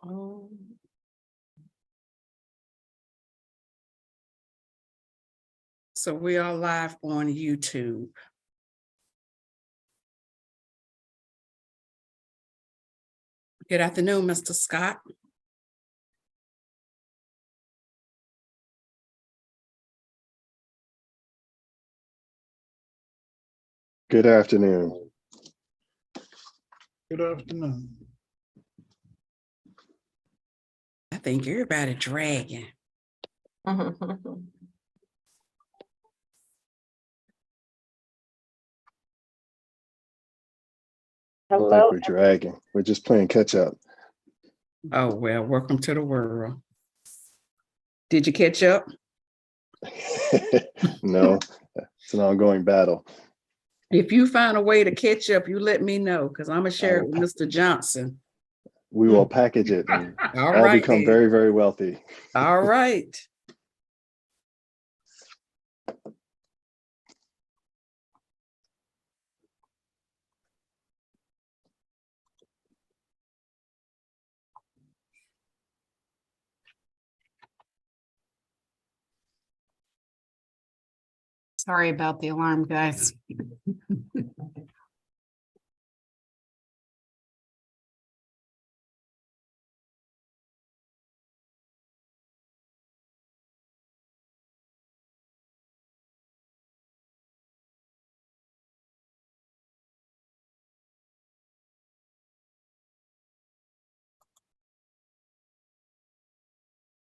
Oh. So we are live on YouTube. Good afternoon, Mr. Scott. Good afternoon. Good afternoon. I think everybody dragging. I don't think we're dragging. We're just playing catch up. Oh, well, welcome to the world. Did you catch up? No, it's an ongoing battle. If you find a way to catch up, you let me know, because I'm gonna share it with Mr. Johnson. We will package it and All all right, become then. very, very wealthy. All right. Sorry about the alarm, guys.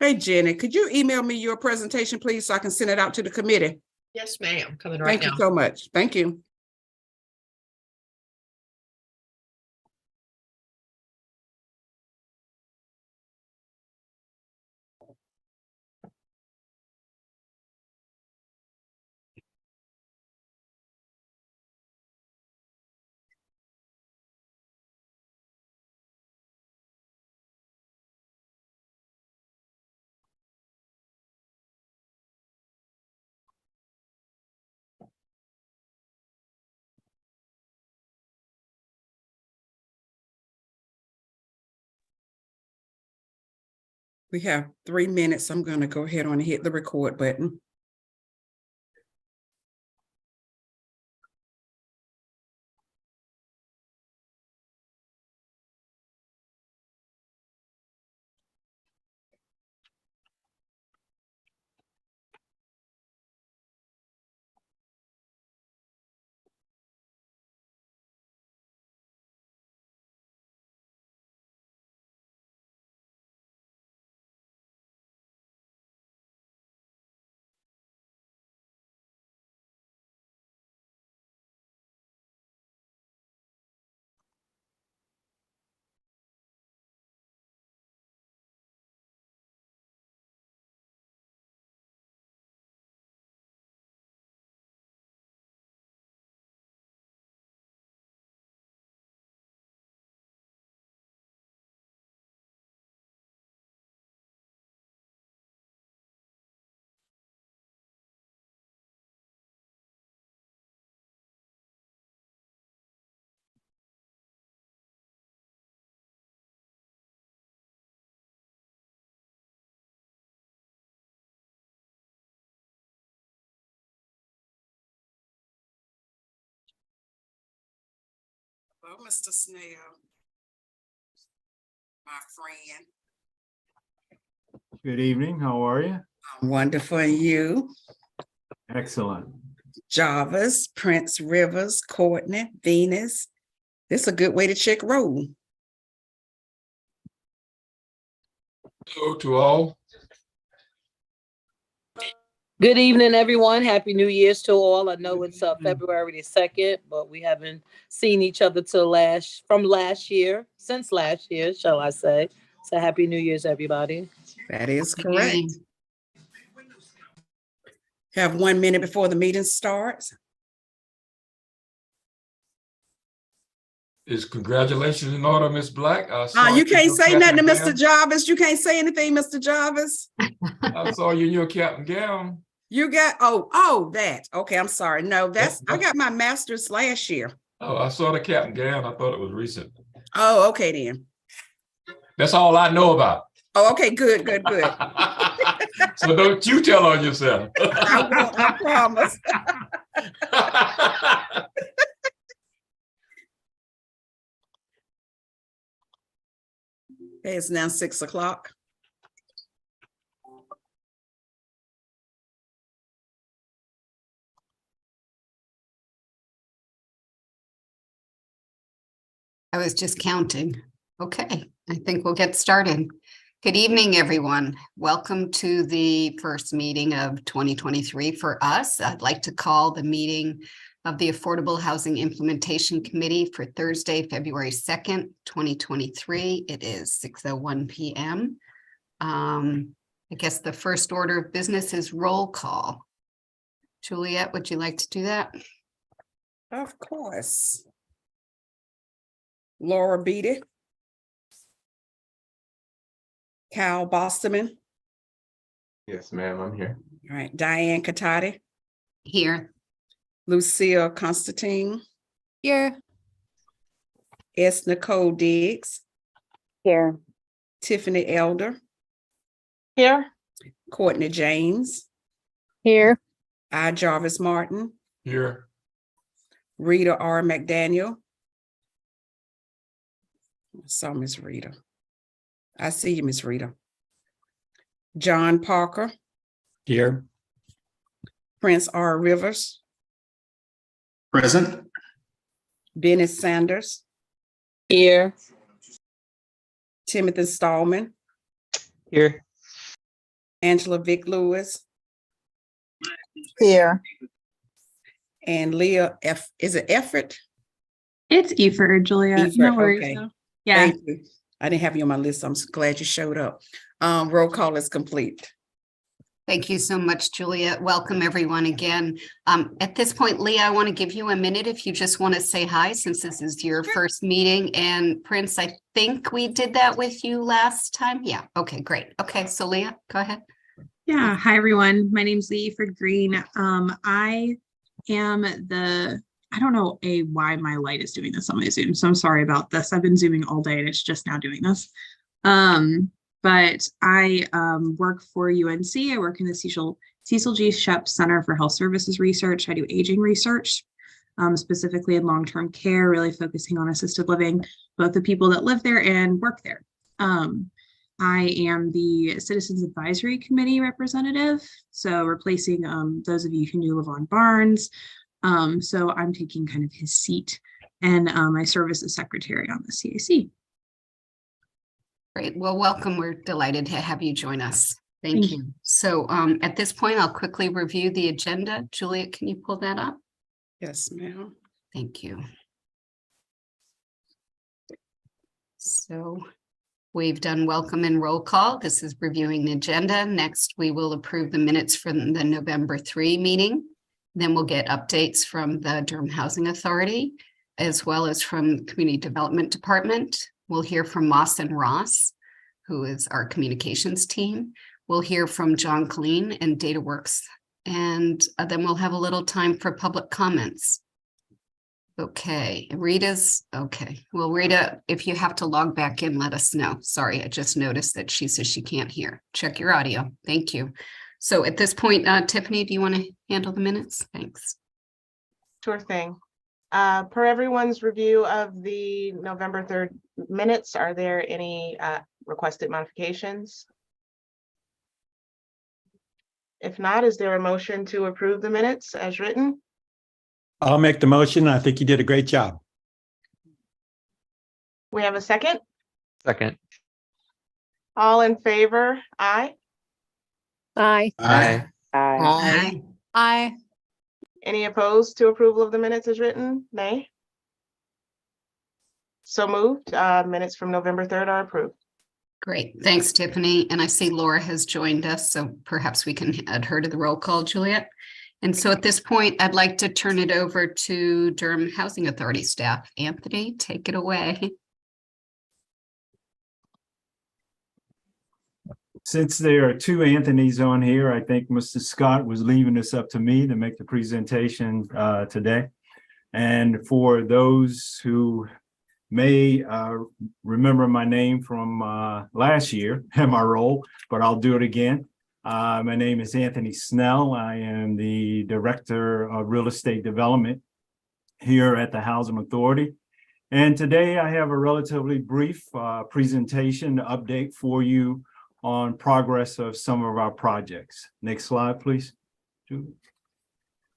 Hey, Jenny, could you email me your presentation, please, so I can send it out to the committee? Yes, ma'am. Coming right Thank now. you so much. Thank you. We have 3 minutes. I'm going to go ahead and hit the record button. Hello, Mr. Snell, my friend. Good evening. How are you? I'm wonderful, and you? Excellent. Jarvis, Prince Rivers, Courtney, Venus. This is a good way to check roll. Hello to all. Good evening, everyone. Happy New Year's to all. I know it's February the 2nd, but we haven't seen each other from last year, since last year, shall I say. So happy New Year's, everybody. That is correct. Have 1 minute before the meeting starts. Is congratulations in order, Miss Black? You can't say nothing to Mr. Jarvis. You can't say anything, Mr. Jarvis. I saw you in your cap and gown. You got, that. Okay, I'm sorry. No, I got my master's last year. Oh, I saw the Captain Gown. I thought it was recent. Oh, okay then. That's all I know about. Oh, okay, good. So don't you tell on yourself. I won't, I promise. Okay, it's now 6:00. I was just counting. Okay, I think we'll get started. Good evening, everyone. Welcome to the first meeting of 2023 for us. I'd like to call the meeting of the Affordable Housing Implementation Committee for Thursday, February 2nd, 2023. It is 6:01 p.m. I guess the first order of business is roll call. Juliet, would you like to do that? Of course. Laura Beatty. Cal Bosterman. Yes, ma'am, I'm here. All right, Diane Katati, Here. Lucille Constantine, Here. S. Nicole Diggs, Here. Tiffany Elder, Here. Courtney James, Here. I. Jarvis Martin, Here. Rita R. McDaniel. I saw Miss Rita. I see you, Miss Rita. John Parker, Here. Prince R. Rivers, Present. Benny Sanders, Here. Timothy Stallman, Here. Angela Vick Lewis, Here. and Leah F. Is it Effort? It's Eford, Julia. Eford, No worries. okay. though. Yeah. Thank you. I didn't have you on my list. I'm glad you showed up. Roll call is complete. Thank you so much, Juliet. Welcome, everyone, again. At this point, Leah, I want to give you a minute if you just want to say hi, since this is your first meeting. And Prince, I think we did that with you last time. Yeah. Okay, great. Okay, so Leah, go ahead. Yeah. Hi, everyone. My name's Lee Eford Green. I am I don't know why my light is doing this on my Zoom, so I'm sorry about this. I've been Zooming all day and it's just now doing this. But I work for UNC. I work in the Cecil G. Shep Center for Health Services Research. I do aging research, specifically in long-term care, really focusing on assisted living, both the people that live there and work there. I am the Citizens Advisory Committee representative, so replacing those of you who knew LaVon Barnes. So I'm taking kind of his seat, and I serve as the secretary on the CAC. Great. Well, welcome. We're delighted to have you join us. Thank Thank you. So at this point, I'll quickly review the agenda. Juliet, can you pull that up? Yes, ma'am. Thank you. So we've done welcome and roll call. This is reviewing the agenda. Next, we will approve the minutes from the November 3 meeting. Then we'll get updates from the Durham Housing Authority, as well as from the Community Development Department. We'll hear from Moss and Ross, who is our communications team. We'll hear from John Colleen and DataWorks, and then we'll have a little time for public comments. Okay, Rita's okay. Well, Rita, if you have to log back in, let us know. Sorry, I just noticed that she says she can't hear. Check your audio. Thank you. So at this point, Tiffany, do you want to handle the minutes? Thanks. Sure thing. Per everyone's review of the November 3rd minutes, are there any requested modifications? If not, is there a motion to approve the minutes as written? I'll make the motion. I think you did a great job. We have a second. Second. All in favor? Aye. Aye. Aye. Aye. Aye. Any opposed to approval of the minutes as written? Nay. So moved. Minutes from November 3rd are approved. Great. Thanks, Tiffany. And I see Laura has joined us, so perhaps we can add her to the roll call, Juliet. And so at this point, I'd like to turn it over to Durham Housing Authority staff. Anthony, take it away. Since there are two Anthonys on here, I think Mr. Scott was leaving this up to me to make the presentation today. And for those who may remember my name from last year in my role, but I'll do it again. My name is Anthony Snell. I am the Director of Real Estate Development here at the Housing Authority. And today I have a relatively brief presentation to update for you on progress of some of our projects. Next slide, please.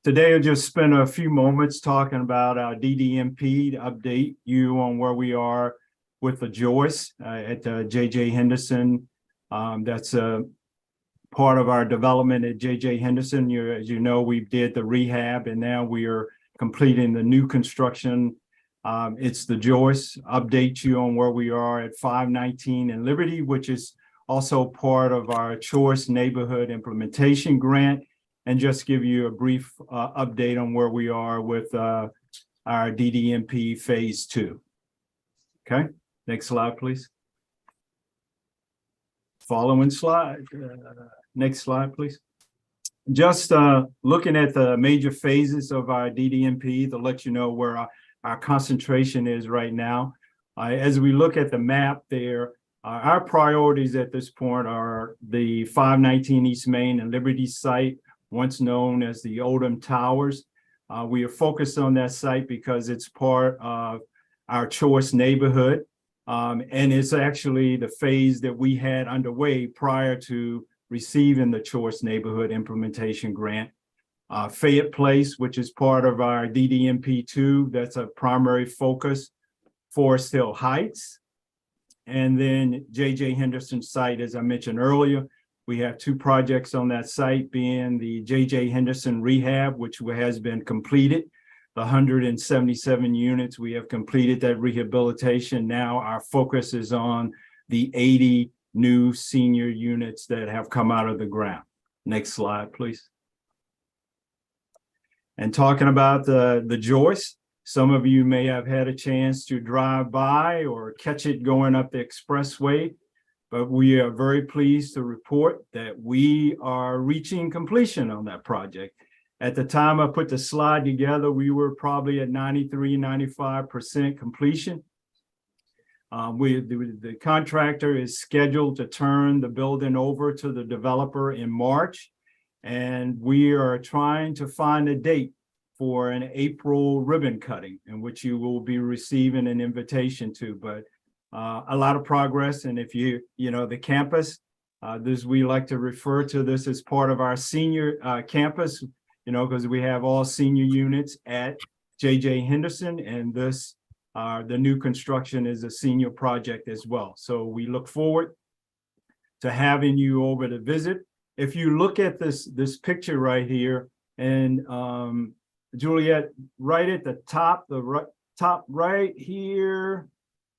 Today, I'll just spend a few moments talking about our DDMP to update you on where we are with the Joyce at JJ Henderson. That's a part of our development at JJ Henderson. As you know, we did the rehab and now we are completing the new construction. It's the Joyce. Update you on where we are at 519 and Liberty, which is also part of our Choice Neighborhood Implementation Grant, and just give you a brief update on where we are with our DDMP Phase 2. Okay, next slide, please. Following slide. Next slide, please. Just looking at the major phases of our DDMP to let you know where our concentration is right now. As we look at the map there, our priorities at this point are the 519 East Main and Liberty site, once known as the Odom Towers. We are focused on that site because it's part of our Choice neighborhood. And it's actually the phase that we had underway prior to receiving the Choice Neighborhood Implementation Grant. Fayette Place, which is part of our DDMP2, that's a primary focus. Forest Hill Heights. And then JJ Henderson site, as I mentioned earlier, we have two projects on that site, being the JJ Henderson Rehab, which has been completed. The 177 units, we have completed that rehabilitation. Now our focus is on the 80 new senior units that have come out of the ground. Next slide, please. And talking about the Joyce, some of you may have had a chance to drive by or catch it going up the expressway, but we are very pleased to report that we are reaching completion on that project. At the time I put the slide together, we were probably at 93, 95% completion. The contractor is scheduled to turn the building over to the developer in March, and we are trying to find a date for an April ribbon cutting in which you will be receiving an invitation to, but a lot of progress. And if you know, the campus, we like to refer to this as part of our senior campus, you know, because we have all senior units at JJ Henderson, and this, the new construction is a senior project as well. So we look forward to having you over to visit. If you look at this picture right here, and Juliet, right at the top, top right here,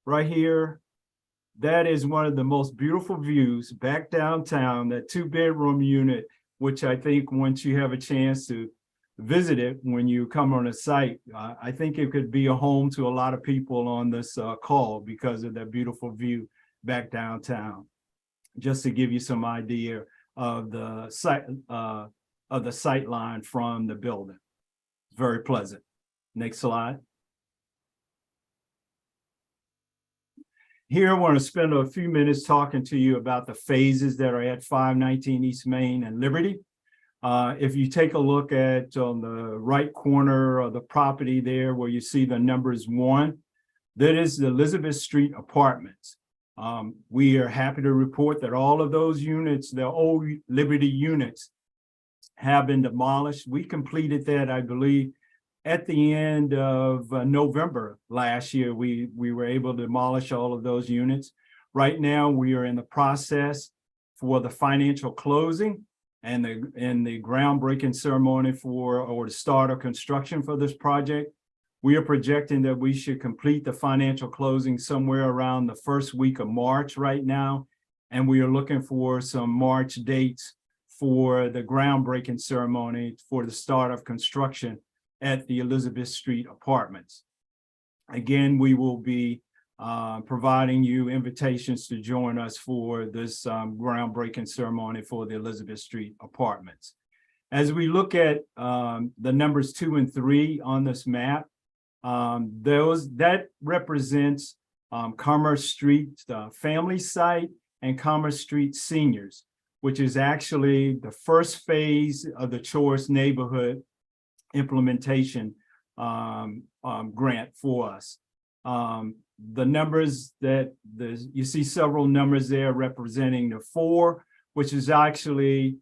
that is one of the most beautiful views back downtown, that 2-bedroom unit, which I think once you have a chance to visit it, when you come on a site, I think it could be a home to a lot of people on this call because of that beautiful view back downtown. Just to give you some idea of the sight line from the building. Very pleasant. Next slide. Here, I want to spend a few minutes talking to you about the phases that are at 519 East Main and Liberty. If you take a look at on the right corner of the property there where you see the numbers 1, that is the Elizabeth Street Apartments. We are happy to report that all of those units, the old Liberty units, have been demolished. We completed that, I believe, at the end of November last year. We were able to demolish all of those units. Right now, we are in the process for the financial closing and the groundbreaking ceremony or the start of construction for this project. We are projecting that we should complete the financial closing somewhere around the first week of March right now. And we are looking for some March dates for the groundbreaking ceremony for the start of construction at the Elizabeth Street Apartments. Again, we will be providing you invitations to join us for this groundbreaking ceremony for the Elizabeth Street Apartments. As we look at the numbers 2 and 3 on this map, that represents Commerce Street Family Site and Commerce Street Seniors, which is actually the first phase of the Choice Neighborhood implementation grant for us. The numbers that you see several numbers there representing the 4, which is actually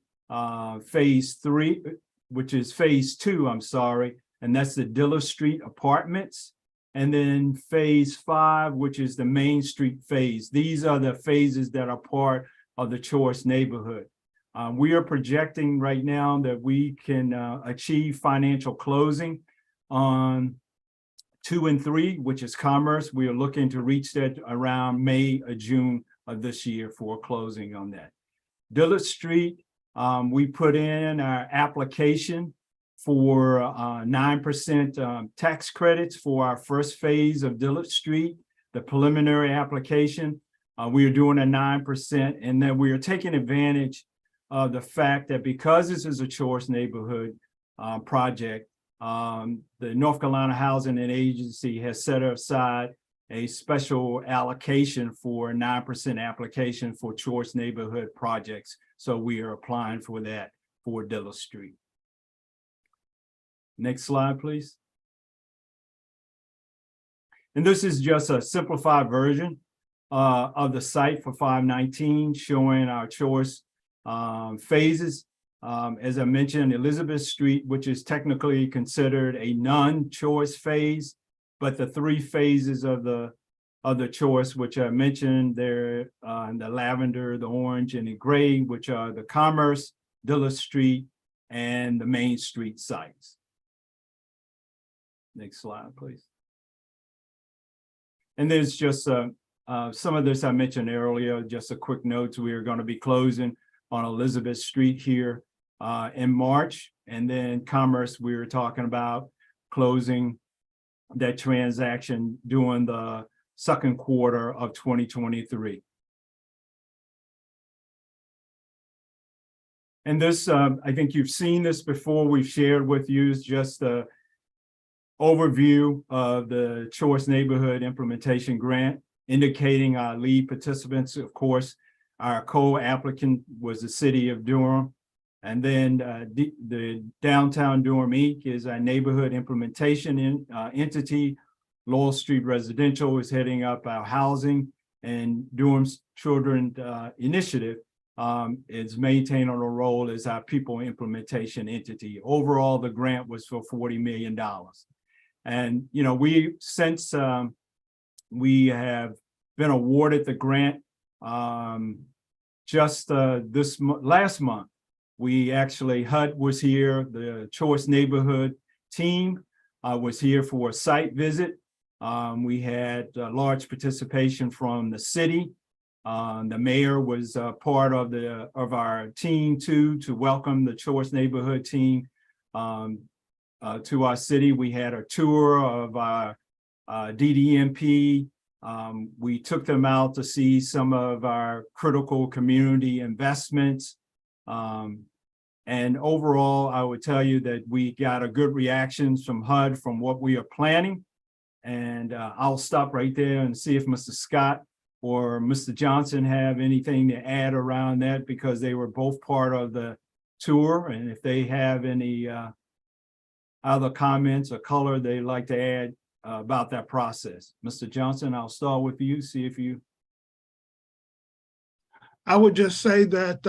phase 3, which is phase 2, I'm sorry, and that's the Diller Street Apartments. And then phase 5, which is the Main Street phase. These are the phases that are part of the Choice Neighborhood. We are projecting right now that we can achieve financial closing on 2 and 3, which is Commerce. We are looking to reach that around May or June of this year for closing on that. Dillard Street, we put in our application for 9% tax credits for our first phase of Dillard Street, the preliminary application. We are doing a 9%, and then we are taking advantage of the fact that because this is a Choice Neighborhood project, the North Carolina Housing and Agency has set aside a special allocation for 9% application for Choice Neighborhood projects. So we are applying for that for Dillard Street. Next slide, please. And this is just a simplified version of the site for 519, showing our Choice phases. As I mentioned, Elizabeth Street, which is technically considered a non-Choice phase, but the 3 phases of the Choice, which I mentioned there, the lavender, the orange, and the gray, which are the Commerce, Dillard Street, and the Main Street sites. Next slide, please. And there's just some of this I mentioned earlier, just a quick note. We are going to be closing on Elizabeth Street here in March, and then Commerce, we were talking about closing that transaction during the second quarter of 2023. And this, I think you've seen this before, we've shared with you, is just a overview of the Choice Neighborhood Implementation Grant, indicating our lead participants. Of course, our co-applicant was the City of Durham. And then the Downtown Durham Inc. is our neighborhood implementation entity. Laurel Street Residential is heading up our housing, and Durham's Children Initiative is maintaining a role as our people implementation entity. Overall, the grant was for $40 million. And, you know, since we have been awarded the grant just last month, we actually, HUD was here, the Choice Neighborhood team was here for a site visit. We had large participation from the city. The mayor was part of our team too, to welcome the Choice Neighborhood team to our city. We had a tour of our DDMP. We took them out to see some of our critical community investments. And overall, I would tell you that we got a good reactions from HUD from what we are planning. And I'll stop right there and see if Mr. Scott or Mr. Johnson have anything to add around that, because they were both part of the tour. And if they have any other comments or color they'd like to add about that process. Mr. Johnson, I'll start with you, see if you. I would just say that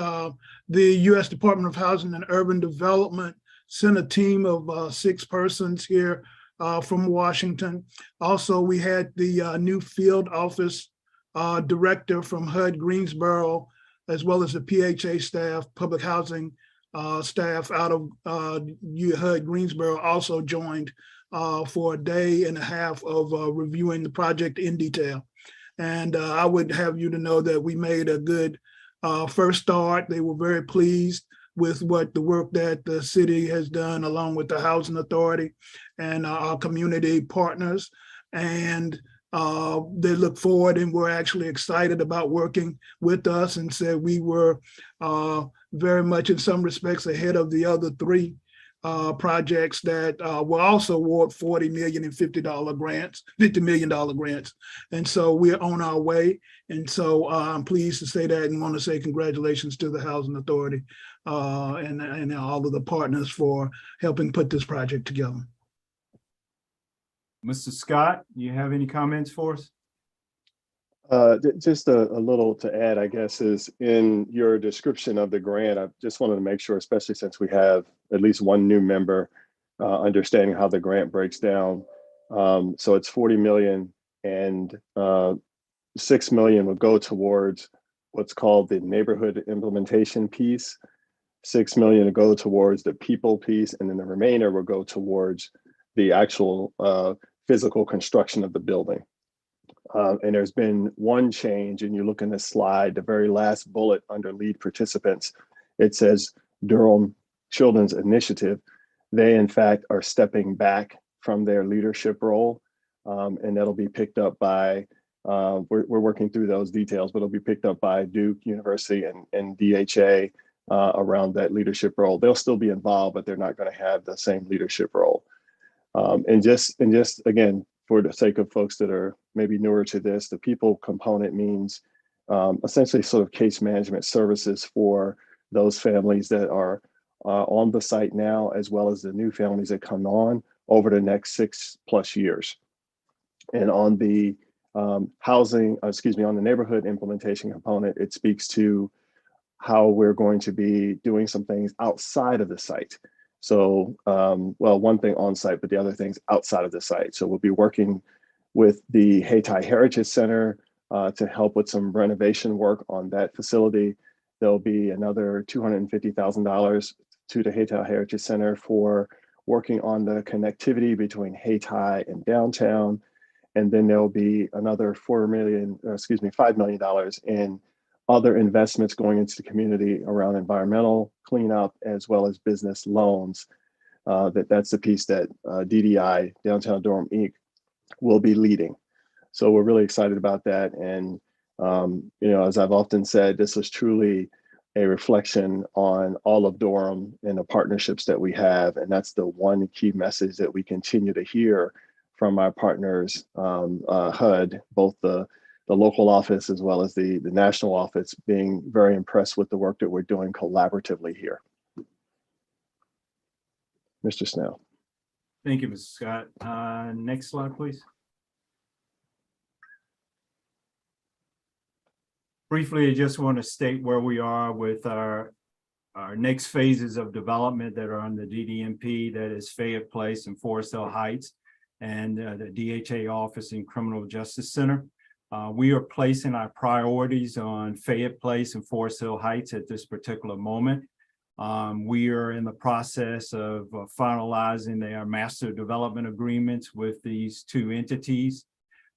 the U.S. Department of Housing and Urban Development sent a team of 6 persons here from Washington. Also, we had the new field office director from HUD Greensboro, as well as the PHA staff, public housing staff out of HUD Greensboro also joined for a day and a half of reviewing the project in detail. And I would have you to know that we made a good first start. They were very pleased with the work that the city has done, along with the Housing Authority and our community partners. And they look forward and were actually excited about working with us and said we were very much in some respects ahead of the other three projects that will also award $40 million and $50 million grants. And so we're on our way. And so I'm pleased to say that and want to say congratulations to the Housing Authority and all of the partners for helping put this project together. Mr. Scott, you have any comments for us? Just a little to add, I guess, is in your description of the grant, I just wanted to make sure, especially since we have at least one new member, understanding how the grant breaks down. So it's 40 million and 6 million will go towards what's called the neighborhood implementation piece. 6 million will go towards the people piece, and then the remainder will go towards the actual physical construction of the building. And there's been one change, and you look in this slide, the very last bullet under lead participants, it says Durham Children's Initiative. They, in fact, are stepping back from their leadership role, and that'll be picked up by, we're working through those details, but it'll be picked up by Duke University and DHA around that leadership role. They'll still be involved, but they're not going to have the same leadership role. And just again, for the sake of folks that are maybe newer to this, the people component means essentially sort of case management services for those families that are on the site now, as well as the new families that come on over the next 6+ years. And on the on the neighborhood implementation component, it speaks to how we're going to be doing some things outside of the site. So, well, one thing on site, but the other things outside of the site. So we'll be working with the Hayti Heritage Center to help with some renovation work on that facility. There'll be another $250,000 to the Hayti Heritage Center for working on the connectivity between Hayti and downtown. And then there'll be another $5 million in other investments going into the community around environmental cleanup, as well as business loans. That's the piece that DDI, Downtown Durham Inc., will be leading. So we're really excited about that. And, as I've often said, this was truly a reflection on all of Durham and the partnerships that we have. And that's the one key message that we continue to hear from our partners, HUD, both the local office as well as the national office, being very impressed with the work that we're doing collaboratively here. Mr. Snell. Thank you, Mr. Scott. Next slide, please. Briefly, I just want to state where we are with our next phases of development that are on the DDMP, that is Fayette Place and Forest Hill Heights, and the DHA office and Criminal Justice Center. We are placing our priorities on Fayette Place and Forest Hill Heights at this particular moment. We are in the process of finalizing their master development agreements with these two entities.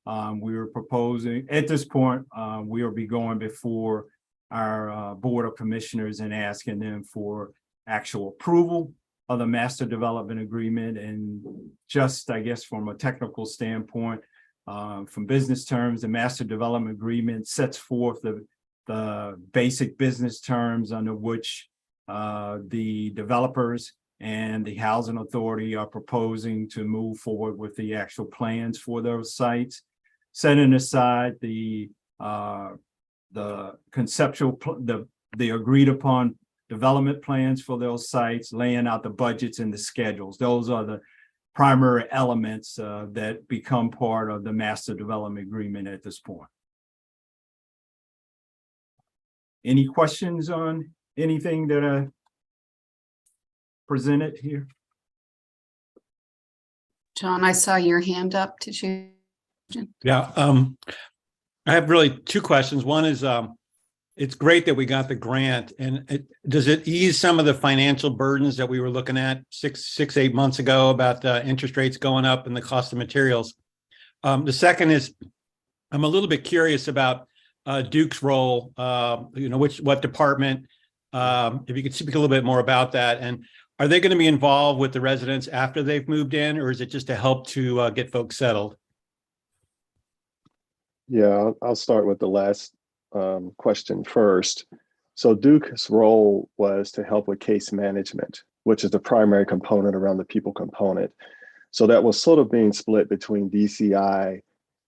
We are proposing, at this point, we will be going before our Board of Commissioners and asking them for actual approval of the master development agreement. And just, I guess, from a technical standpoint, from business terms, the master development agreement sets forth the basic business terms under which the developers and the housing authority are proposing to move forward with the actual plans for those sites, setting aside the conceptual, the agreed upon development plans for those sites, laying out the budgets and the schedules. Those are the primary elements that become part of the master development agreement at this point. Any questions on anything that I presented here? John, I saw your hand up. Did you? Yeah, I have really two questions. One is, it's great that we got the grant, and does it ease some of the financial burdens that we were looking at 8 months ago about interest rates going up and the cost of materials? The second is, I'm a little bit curious about Duke's role, what department, if you could speak a little bit more about that. And are they going to be involved with the residents after they've moved in, or is it just to help to get folks settled? Yeah, I'll start with the last question first. So Duke's role was to help with case management, which is the primary component around the people component. So that was sort of being split between DCI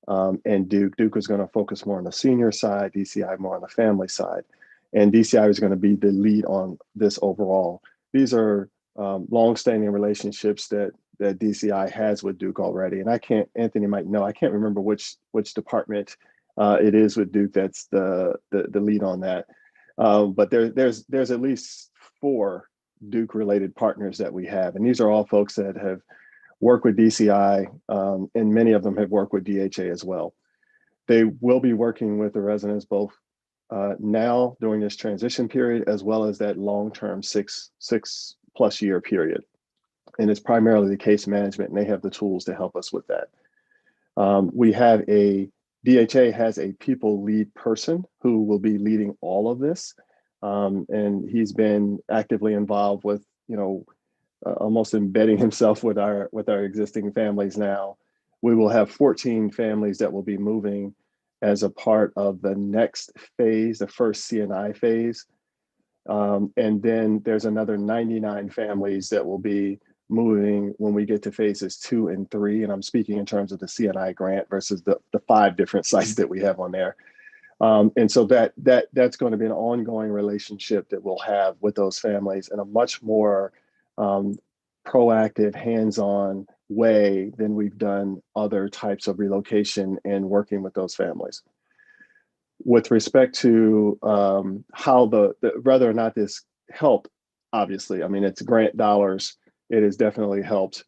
and Duke. Duke was going to focus more on the senior side, DCI more on the family side. And DCI was going to be the lead on this overall. These are longstanding relationships that DCI has with Duke already. And I can't, Anthony might know, I can't remember which department it is with Duke that's the lead on that. But there's at least 4 Duke related partners that we have. And these are all folks that have worked with DCI, and many of them have worked with DHA as well. They will be working with the residents both now during this transition period, as well as that long-term 6+ year period. And it's primarily the case management, and they have the tools to help us with that. We have DHA has a people lead person who will be leading all of this. And he's been actively involved with, almost embedding himself with our existing families now. We will have 14 families that will be moving as a part of the next phase, the first CNI phase. And then there's another 99 families that will be moving when we get to phases 2 and 3. And I'm speaking in terms of the CNI grant versus the 5 different sites that we have on there. And so that's going to be an ongoing relationship that we'll have with those families in a much more proactive, hands-on way than we've done other types of relocation and working with those families. With respect to how whether or not this helped, obviously, I mean, it's grant dollars. It has definitely helped.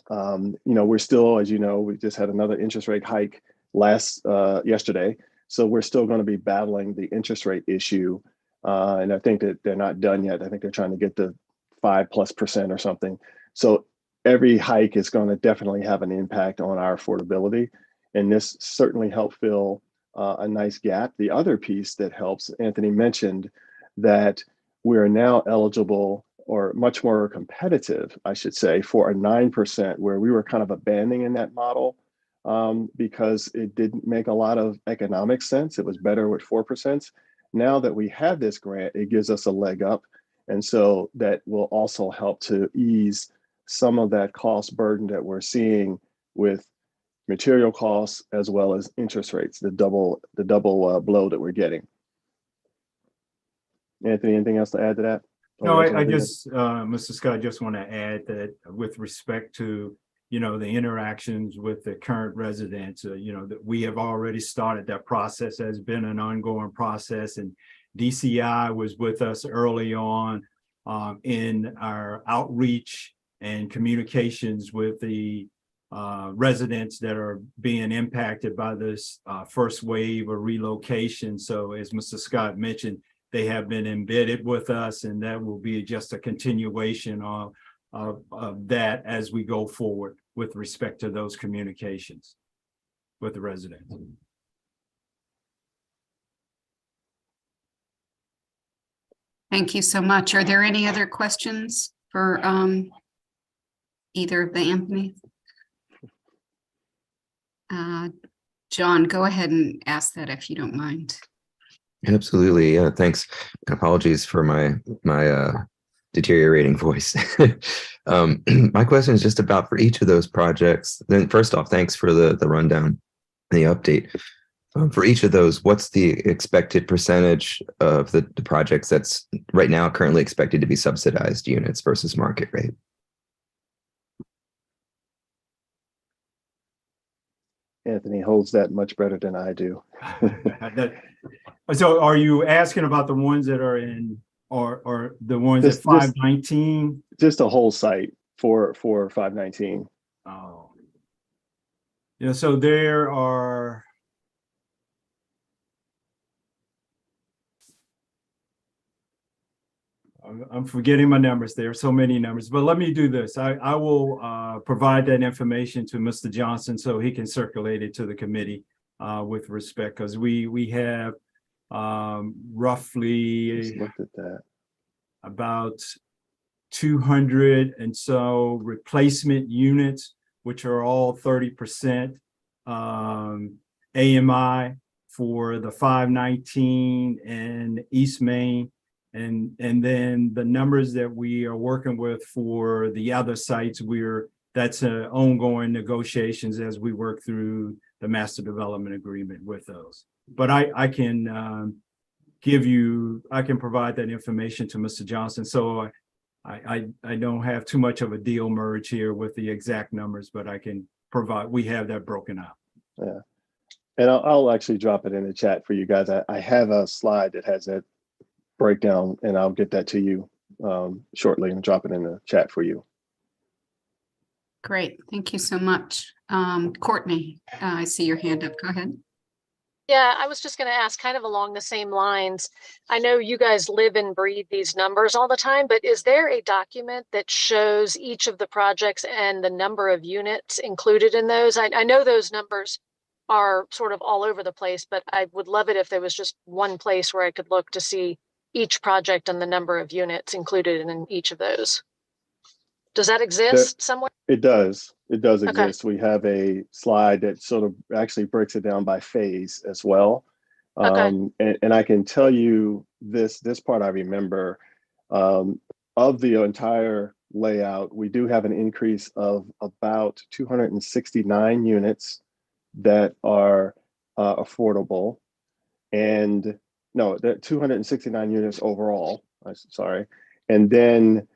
We're still, as you know, we just had another interest rate hike yesterday. So we're still going to be battling the interest rate issue. And I think that they're not done yet. I think they're trying to get to 5+% or something. So every hike is going to definitely have an impact on our affordability. And this certainly helped fill a nice gap. The other piece that helps, Anthony mentioned that we're now eligible or much more competitive, I should say, for a 9%, where we were kind of abandoning that model because it didn't make a lot of economic sense. It was better with 4%. Now that we have this grant, it gives us a leg up. And so that will also help to ease some of that cost burden that we're seeing with material costs as well as interest rates, the double blow that we're getting. Anthony, anything else to add to that? No, I just, Mr. Scott, just want to add that with respect to, the interactions with the current residents, that we have already started that process, has been an ongoing process, and DCI was with us early on in our outreach and communications with the residents that are being impacted by this first wave of relocation. So as Mr. Scott mentioned, they have been embedded with us, and that will be just a continuation of that as we go forward with respect to those communications with the residents. Thank you so much. Are there any other questions for either of the Anthonys? John, go ahead and ask that if you don't mind. Absolutely. Yeah, thanks. Apologies for my deteriorating voice. My question is just about for each of those projects. Then first off, thanks for the rundown and the update. For each of those, what's the expected percentage of the projects that's right now currently expected to be subsidized units versus market rate? Anthony holds that much better than I do. So are you asking about the ones that are in or the ones at 519? Just a whole site for 519. Oh. Yeah, so there are I'm forgetting my numbers. There are so many numbers, but let me do this. I will provide that information to Mr. Johnson so he can circulate it to the committee with respect, because we have roughly Just looked at that. About 200 and so replacement units, which are all 30%. AMI for the 519 and East Main. And then the numbers that we are working with for the other sites, that's ongoing negotiations as we work through the master development agreement with those. But I can provide that information to Mr. Johnson. So I don't have too much of a deal merge here with the exact numbers, but we have that broken out. Yeah. And I'll actually drop it in the chat for you guys. I have a slide that has that breakdown, and I'll get that to you shortly and drop it in the chat for you. Great, thank you so much. Courtney, I see your hand up. Go ahead. Yeah, I was just going to ask kind of along the same lines. I know you guys live and breathe these numbers all the time, but is there a document that shows each of the projects and the number of units included in those? I know those numbers are sort of all over the place, but I would love it if there was just one place where I could look to see each project and the number of units included in each of those. Does that exist somewhere? It does. It does Okay. exist. We have a slide that sort of actually breaks it down by phase as well. Okay. And I can tell you this part I remember of the entire layout, we do have an increase of about 269 units that are affordable. And no, that 269 units overall, sorry. And then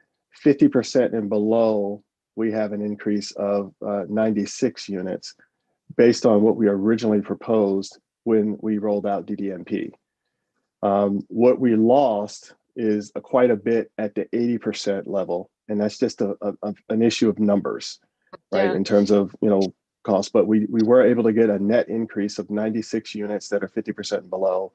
50% and below, we have an increase of 96 units based on what we originally proposed when we rolled out DDMP. What we lost is quite a bit at the 80% level, and that's just an issue of numbers, right? Yeah. In terms of, cost, but we were able to get a net increase of 96 units that are 50% and below,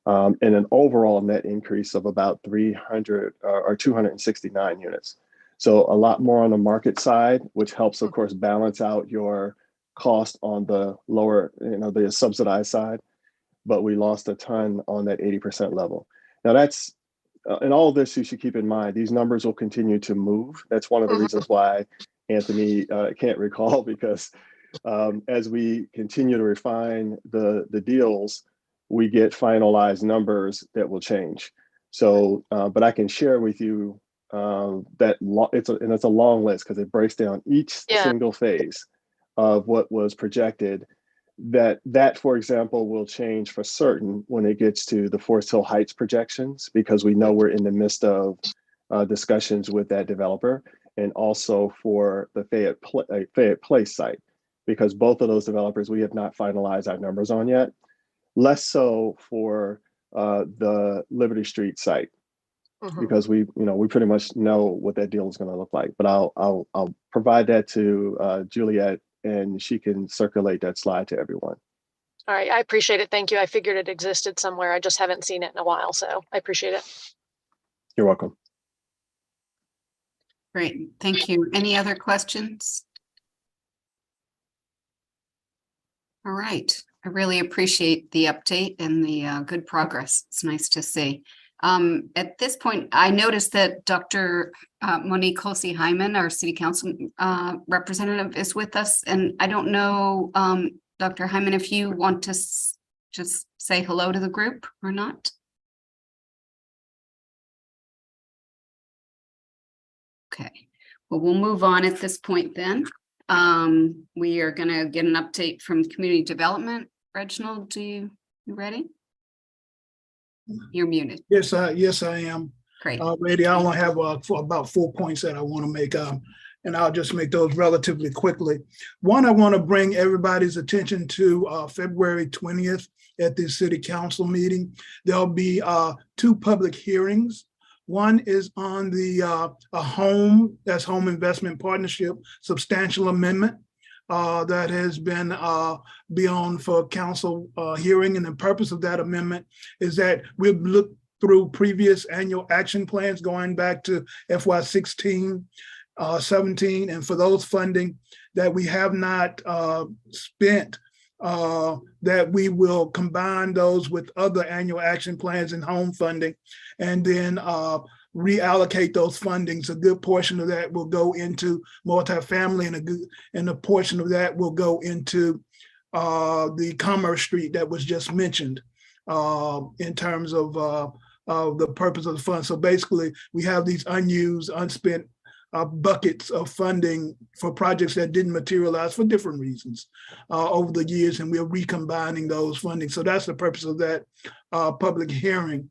and an overall net increase of about 300 or 269 units. So a lot more on the market side, which helps, of course, balance out your cost on the lower, the subsidized side. But we lost a ton on that 80% level. Now that's, and all of this you should keep in mind, these numbers will continue to move. That's one of the reasons why Anthony can't recall, because as we continue to refine the deals, we get finalized numbers that will change. So, but I can share with you that it's a long list because it breaks down each single phase of what was projected. That, for example, will change for certain when it gets to the Forest Hill Heights projections, because we know we're in the midst of discussions with that developer, and also for the Fayette Place site, because both of those developers we have not finalized our numbers on yet. Less so for the Liberty Street site, because we pretty much know what that deal is going to look like. But I'll provide that to Juliet, and she can circulate that slide to everyone. All right, I appreciate it. Thank you. I figured it existed somewhere. I just haven't seen it in a while, so I appreciate it. You're welcome. Great, thank you. Any other questions? All right, I really appreciate the update and the good progress. It's nice to see. At this point, I noticed that Dr. Monique Hulsey-Hyman, our City Council representative, is with us. And I don't know, Dr. Hyman, if you want to just say hello to the group or not. Okay, well, we'll move on at this point then. We are going to get an update from community development. Reginald, you ready? You're muted. Yes, I am. Great. Ready. I only have about 4 points that I want to make, and I'll just make those relatively quickly. One, I want to bring everybody's attention to February 20th at the City Council meeting. There'll be 2 public hearings. One is on the home investment partnership substantial amendment that has been on for council hearing. And the purpose of that amendment is that we've looked through previous annual action plans going back to FY16, 17, and for those funding that we have not spent, that we will combine those with other annual action plans and home funding, and then reallocate those fundings. A good portion of that will go into multifamily, and a portion of that will go into the Commerce Street that was just mentioned in terms of the purpose of the fund. So basically, we have these unused, unspent buckets of funding for projects that didn't materialize for different reasons over the years, and we're recombining those funding. So that's the purpose of that public hearing.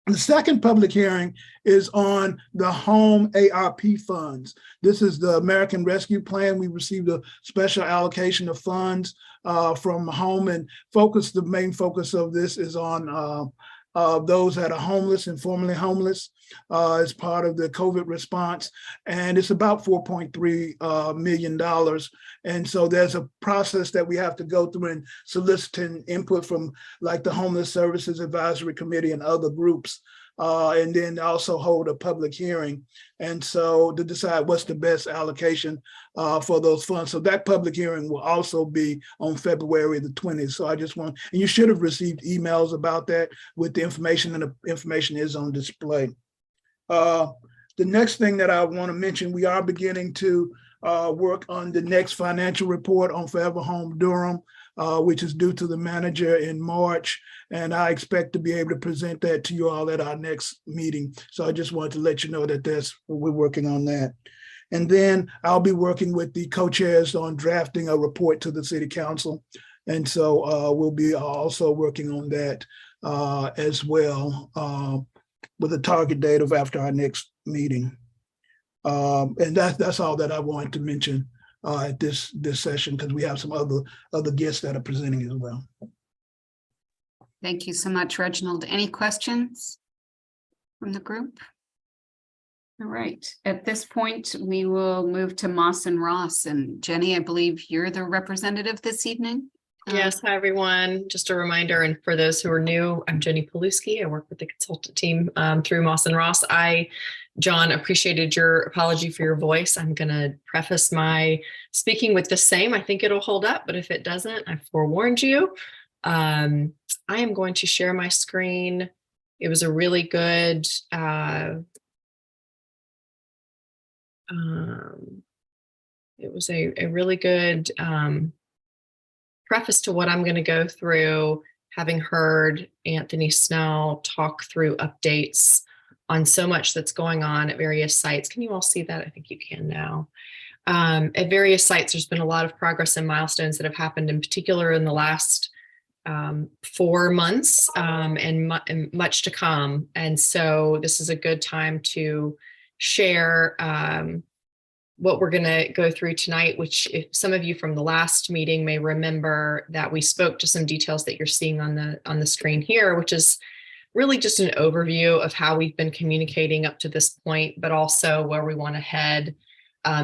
The second public hearing is on the home ARP funds. This is the American Rescue Plan. We received a special allocation of funds from home, and the main focus of this is on those that are homeless and formerly homeless as part of the COVID response. And it's about $4.3 million. And so there's a process that we have to go through in soliciting input from like the Homeless Services Advisory Committee and other groups. And then also hold a public hearing. And so to decide what's the best allocation for those funds. So that public hearing will also be on February the 20th. So I just want, and you should have received emails about that with the information, and the information is on display. The next thing that I want to mention, we are beginning to work on the next financial report on Forever Home Durham, which is due to the manager in March. And I expect to be able to present that to you all at our next meeting. So I just wanted to let you know that we're working on that. And then I'll be working with the co-chairs on drafting a report to the city council. And so we'll be also working on that as well with a target date of after our next meeting. And that's all that I wanted to mention at this session, because we have some other guests that are presenting as well. Thank you so much, Reginald. Any questions from the group? All right, at this point, we will move to Moss and Ross. And Jenny, I believe you're the representative this evening. Yes, hi everyone. Just a reminder, and for those who are new, I'm Jenny Paluski. I work with the consultant team through Moss and Ross. John, appreciated your apology for your voice. I'm going to preface my speaking with the same. I think it'll hold up, but if it doesn't, I forewarned you. I am going to share my screen. It was a really good really good preface to what I'm going to go through, having heard Anthony Snell talk through updates on so much that's going on at various sites. Can you all see that? I think you can now. At various sites, there's been a lot of progress and milestones that have happened, in particular in the last 4 months, and much to come. And so this is a good time to share what we're going to go through tonight, which if some of you from the last meeting may remember that we spoke to some details that you're seeing on the screen here, which is really just an overview of how we've been communicating up to this point, but also where we want to head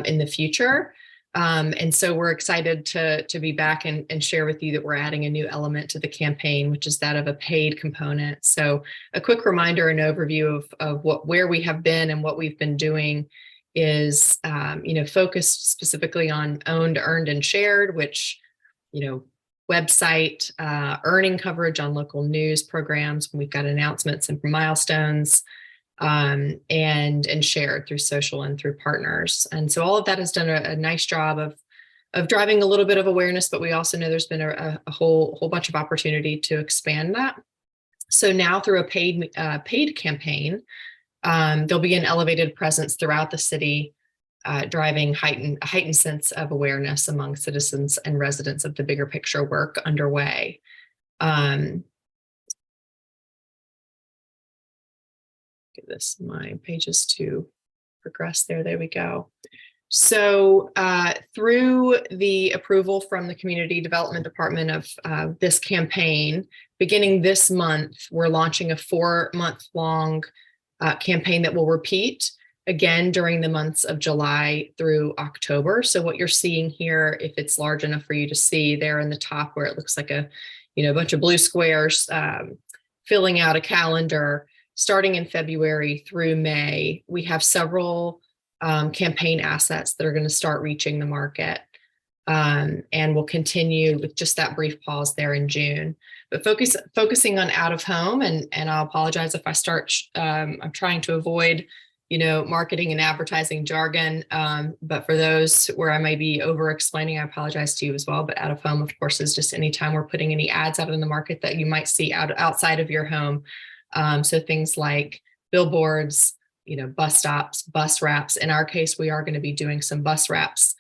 in the future. And so we're excited to be back and share with you that we're adding a new element to the campaign, which is that of a paid component. So a quick reminder and overview of where we have been and what we've been doing is, focused specifically on owned, earned, and shared, which, website, earning coverage on local news programs when we've got announcements and milestones, and shared through social and through partners. And so all of that has done a nice job of driving a little bit of awareness, but we also know there's been a whole bunch of opportunity to expand that. So now through a paid campaign, there'll be an elevated presence throughout the city, driving a heightened sense of awareness among citizens and residents of the bigger picture work underway. Give this my pages to progress there. There we go. So through the approval from the Community Development Department of this campaign, beginning this month, we're launching a 4-month-long campaign that will repeat again during the months of July through October. So what you're seeing here, if it's large enough for you to see there in the top where it looks like a bunch of blue squares filling out a calendar, starting in February through May, we have several campaign assets that are going to start reaching the market, and we'll continue with just that brief pause there in June. But focusing on out of home, and I'll apologize if I start, I'm trying to avoid marketing and advertising jargon. But for those where I may be over explaining, I apologize to you as well. But out of home, of course, is just anytime we're putting any ads out in the market that you might see outside of your home. So things like billboards, bus stops, bus wraps. In our case, we are going to be doing some bus wraps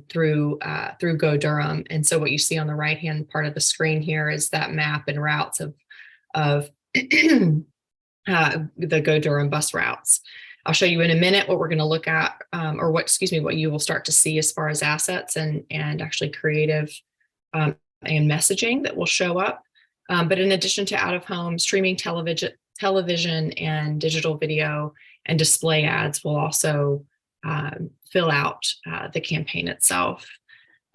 through Go Durham. And so what you see on the right-hand part of the screen here is that map and routes of the Go Durham bus routes. I'll show you in a minute what we're going to look at, what you will start to see as far as assets and actually creative and messaging that will show up. But in addition to out-of-home, streaming television and digital video and display ads will also fill out the campaign itself.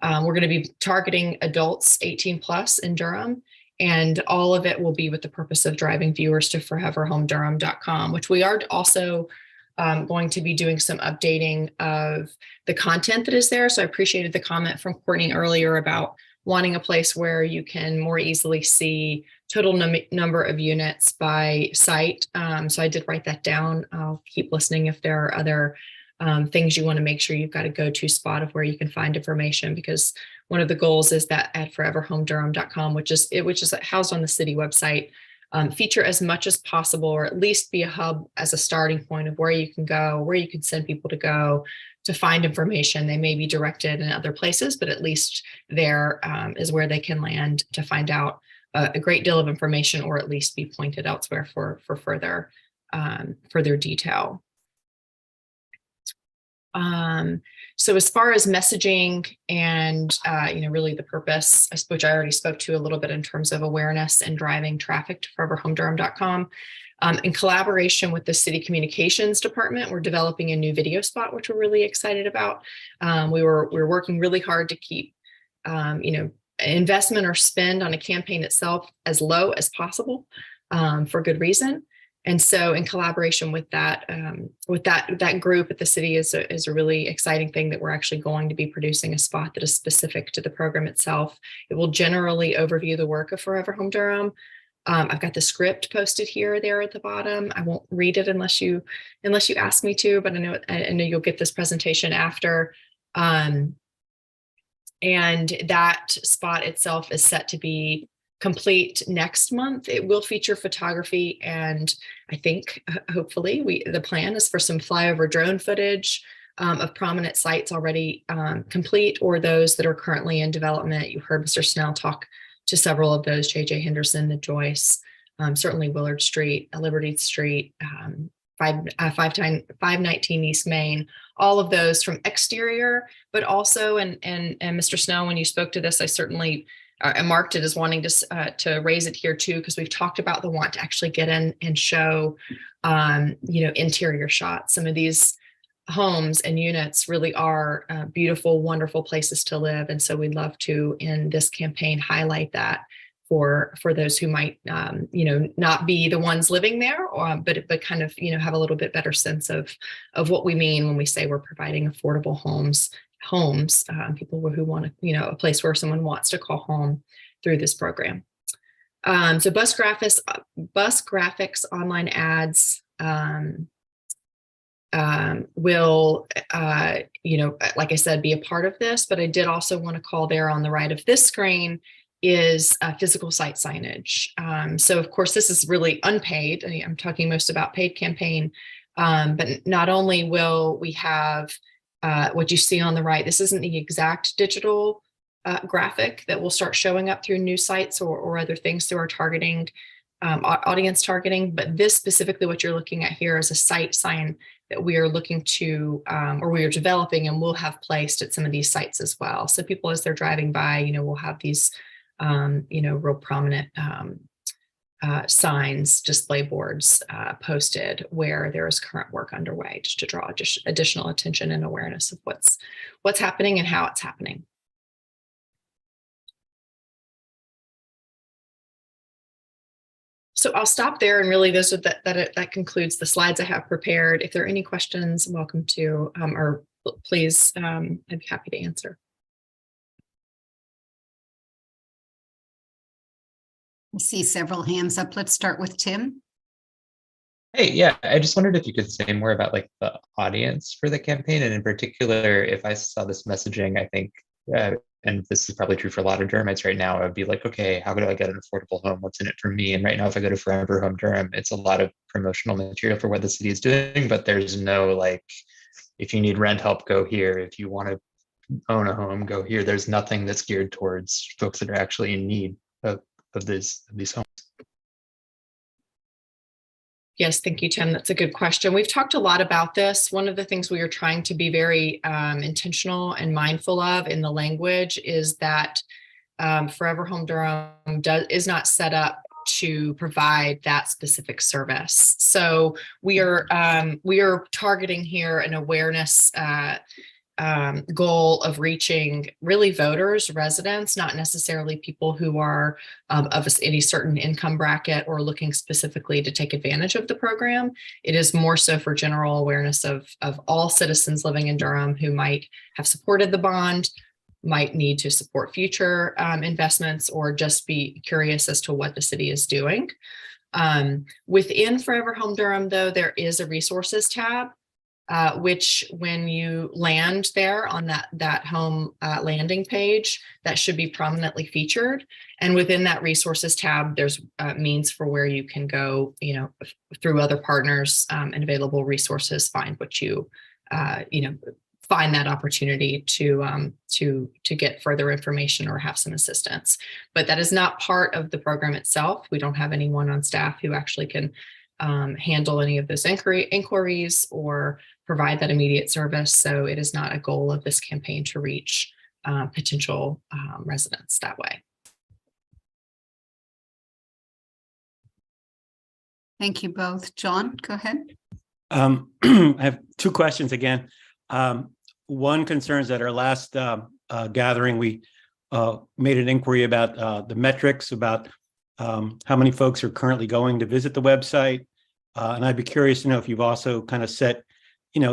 We're going to be targeting adults 18 plus in Durham, and all of it will be with the purpose of driving viewers to foreverhomedurham.com, which we are also going to be doing some updating of the content that is there. So I appreciated the comment from Courtney earlier about wanting a place where you can more easily see total number of units by site. So I did write that down. I'll keep listening if there are other things you want to make sure you've got a go-to spot of where you can find information, because one of the goals is that at foreverhomedurham.com, which is housed on the city website, feature as much as possible, or at least be a hub as a starting point of where you can go, where you can send people to go to find information. They may be directed in other places, but at least there is where they can land to find out a great deal of information, or at least be pointed elsewhere for further detail. So as far as messaging and, really the purpose, which I already spoke to a little bit in terms of awareness and driving traffic to foreverhomedurham.com, in collaboration with the city communications department, we're developing a new video spot, which we're really excited about. We're working really hard to keep, investment or spend on a campaign itself as low as possible, for good reason. And so in collaboration with that group at the city is a really exciting thing that we're actually going to be producing a spot that is specific to the program itself. It will generally overview the work of Forever Home Durham. I've got the script posted here or there at the bottom. I won't read it unless you ask me to, but I know you'll get this presentation after. And that spot itself is set to be complete next month. It will feature photography, and I think hopefully the plan is for some flyover drone footage of prominent sites already complete, or those that are currently in development. You heard Mr. Snell talk to several of those: J.J. Henderson, the Joyce, certainly Willard Street, Liberty Street, 519 East Main, all of those from exterior, but also, and Mr. Snell, when you spoke to this, I certainly I marked it as wanting to raise it here too, because we've talked about the want to actually get in and show, interior shots. Some of these homes and units really are beautiful, wonderful places to live. And so we'd love to, in this campaign, highlight that for those who might, not be the ones living there, but kind of, have a little bit better sense of what we mean when we say we're providing affordable homes, people who want to, a place where someone wants to call home through this program. So bus graphics, online ads will, like I said, be a part of this, but I did also want to call there on the right of this screen is physical site signage. So of course, this is really unpaid. I'm talking most about paid campaign, but not only will we have what you see on the right, this isn't the exact digital graphic that will start showing up through new sites or other things through our targeting, audience targeting, but this specifically what you're looking at here is a site sign that we are looking to, or we are developing and will have placed at some of these sites as well. So people, as they're driving by, will have these, real prominent signs, display boards posted where there is current work underway, just to draw additional attention and awareness of what's happening and how it's happening. So I'll stop there, and really that concludes the slides I have prepared. If there are any questions, welcome to, or please, I'd be happy to answer. I see several hands up. Let's start with Tim. Hey, yeah, I just wondered if you could say more about like the audience for the campaign, and in particular, if I saw this messaging, I think, and this is probably true for a lot of Durhamites right now, I would be like, okay, how do I get an affordable home? What's in it for me? And right now, if I go to Forever Home Durham, it's a lot of promotional material for what the city is doing, but there's no like, if you need rent help, go here. If you want to own a home, go here. There's nothing that's geared towards folks that are actually in need of these homes. Yes, thank you, Tim. That's a good question. We've talked a lot about this. One of the things we are trying to be very intentional and mindful of in the language is that Forever Home Durham is not set up to provide that specific service. So we are targeting here an awareness goal of reaching really voters, residents, not necessarily people who are of any certain income bracket or looking specifically to take advantage of the program. It is more so for general awareness of all citizens living in Durham who might have supported the bond, might need to support future investments, or just be curious as to what the city is doing. Within Forever Home Durham, though, there is a resources tab, which when you land there on that home landing page, that should be prominently featured. And within that resources tab, there's means for where you can go, through other partners and available resources, find what you, find that opportunity to get further information or have some assistance. But that is not part of the program itself. We don't have anyone on staff who actually can handle any of those inquiries or provide that immediate service. So it is not a goal of this campaign to reach potential residents that way. Thank you both. John, go ahead. I have two questions again. One concerns that our last gathering, we made an inquiry about the metrics, about how many folks are currently going to visit the website. And I'd be curious to know if you've also kind of set,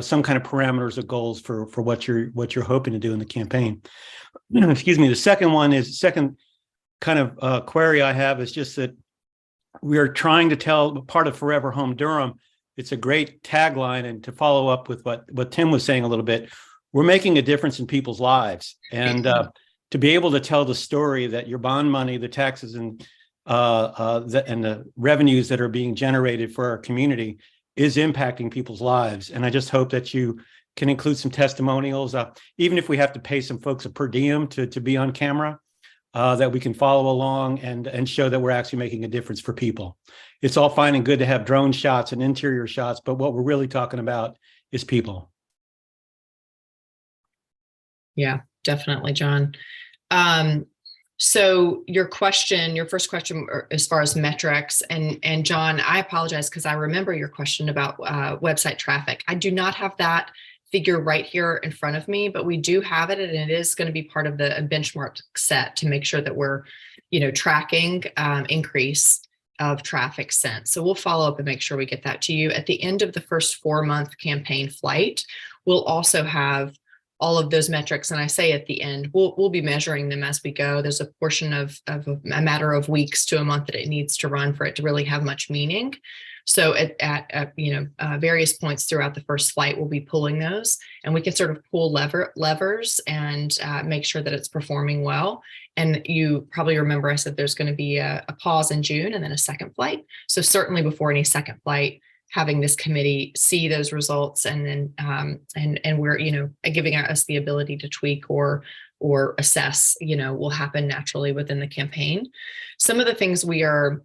some kind of parameters or goals for what you're hoping to do in the campaign. Excuse me. The second kind of query I have is just that we are trying to tell part of Forever Home Durham. It's a great tagline, and to follow up with what Tim was saying a little bit, we're making a difference in people's lives, and to be able to tell the story that your bond money, the taxes, and the revenues that are being generated for our community is impacting people's lives. And I just hope that you can include some testimonials, even if we have to pay some folks a per diem to be on camera, that we can follow along and show that we're actually making a difference for people. It's all fine and good to have drone shots and interior shots, but what we're really talking about is people. Yeah, definitely, John. So your first question as far as metrics, and John, I apologize because I remember your question about website traffic. I do not have that figure right here in front of me, but we do have it, and it is going to be part of the benchmark set to make sure that we're, tracking increase of traffic sent. So we'll follow up and make sure we get that to you. At the end of the first 4-month campaign flight, we'll also have all of those metrics. And I say at the end, we'll be measuring them as we go. There's a portion of a matter of weeks to a month that it needs to run for it to really have much meaning. So at various points throughout the first flight, we'll be pulling those, and we can sort of pull levers and make sure that it's performing well. And you probably remember I said there's going to be a pause in June and then a second flight. So certainly before any second flight, having this committee see those results, and then and we're giving us the ability to tweak or assess will happen naturally within the campaign. Some of the things we are,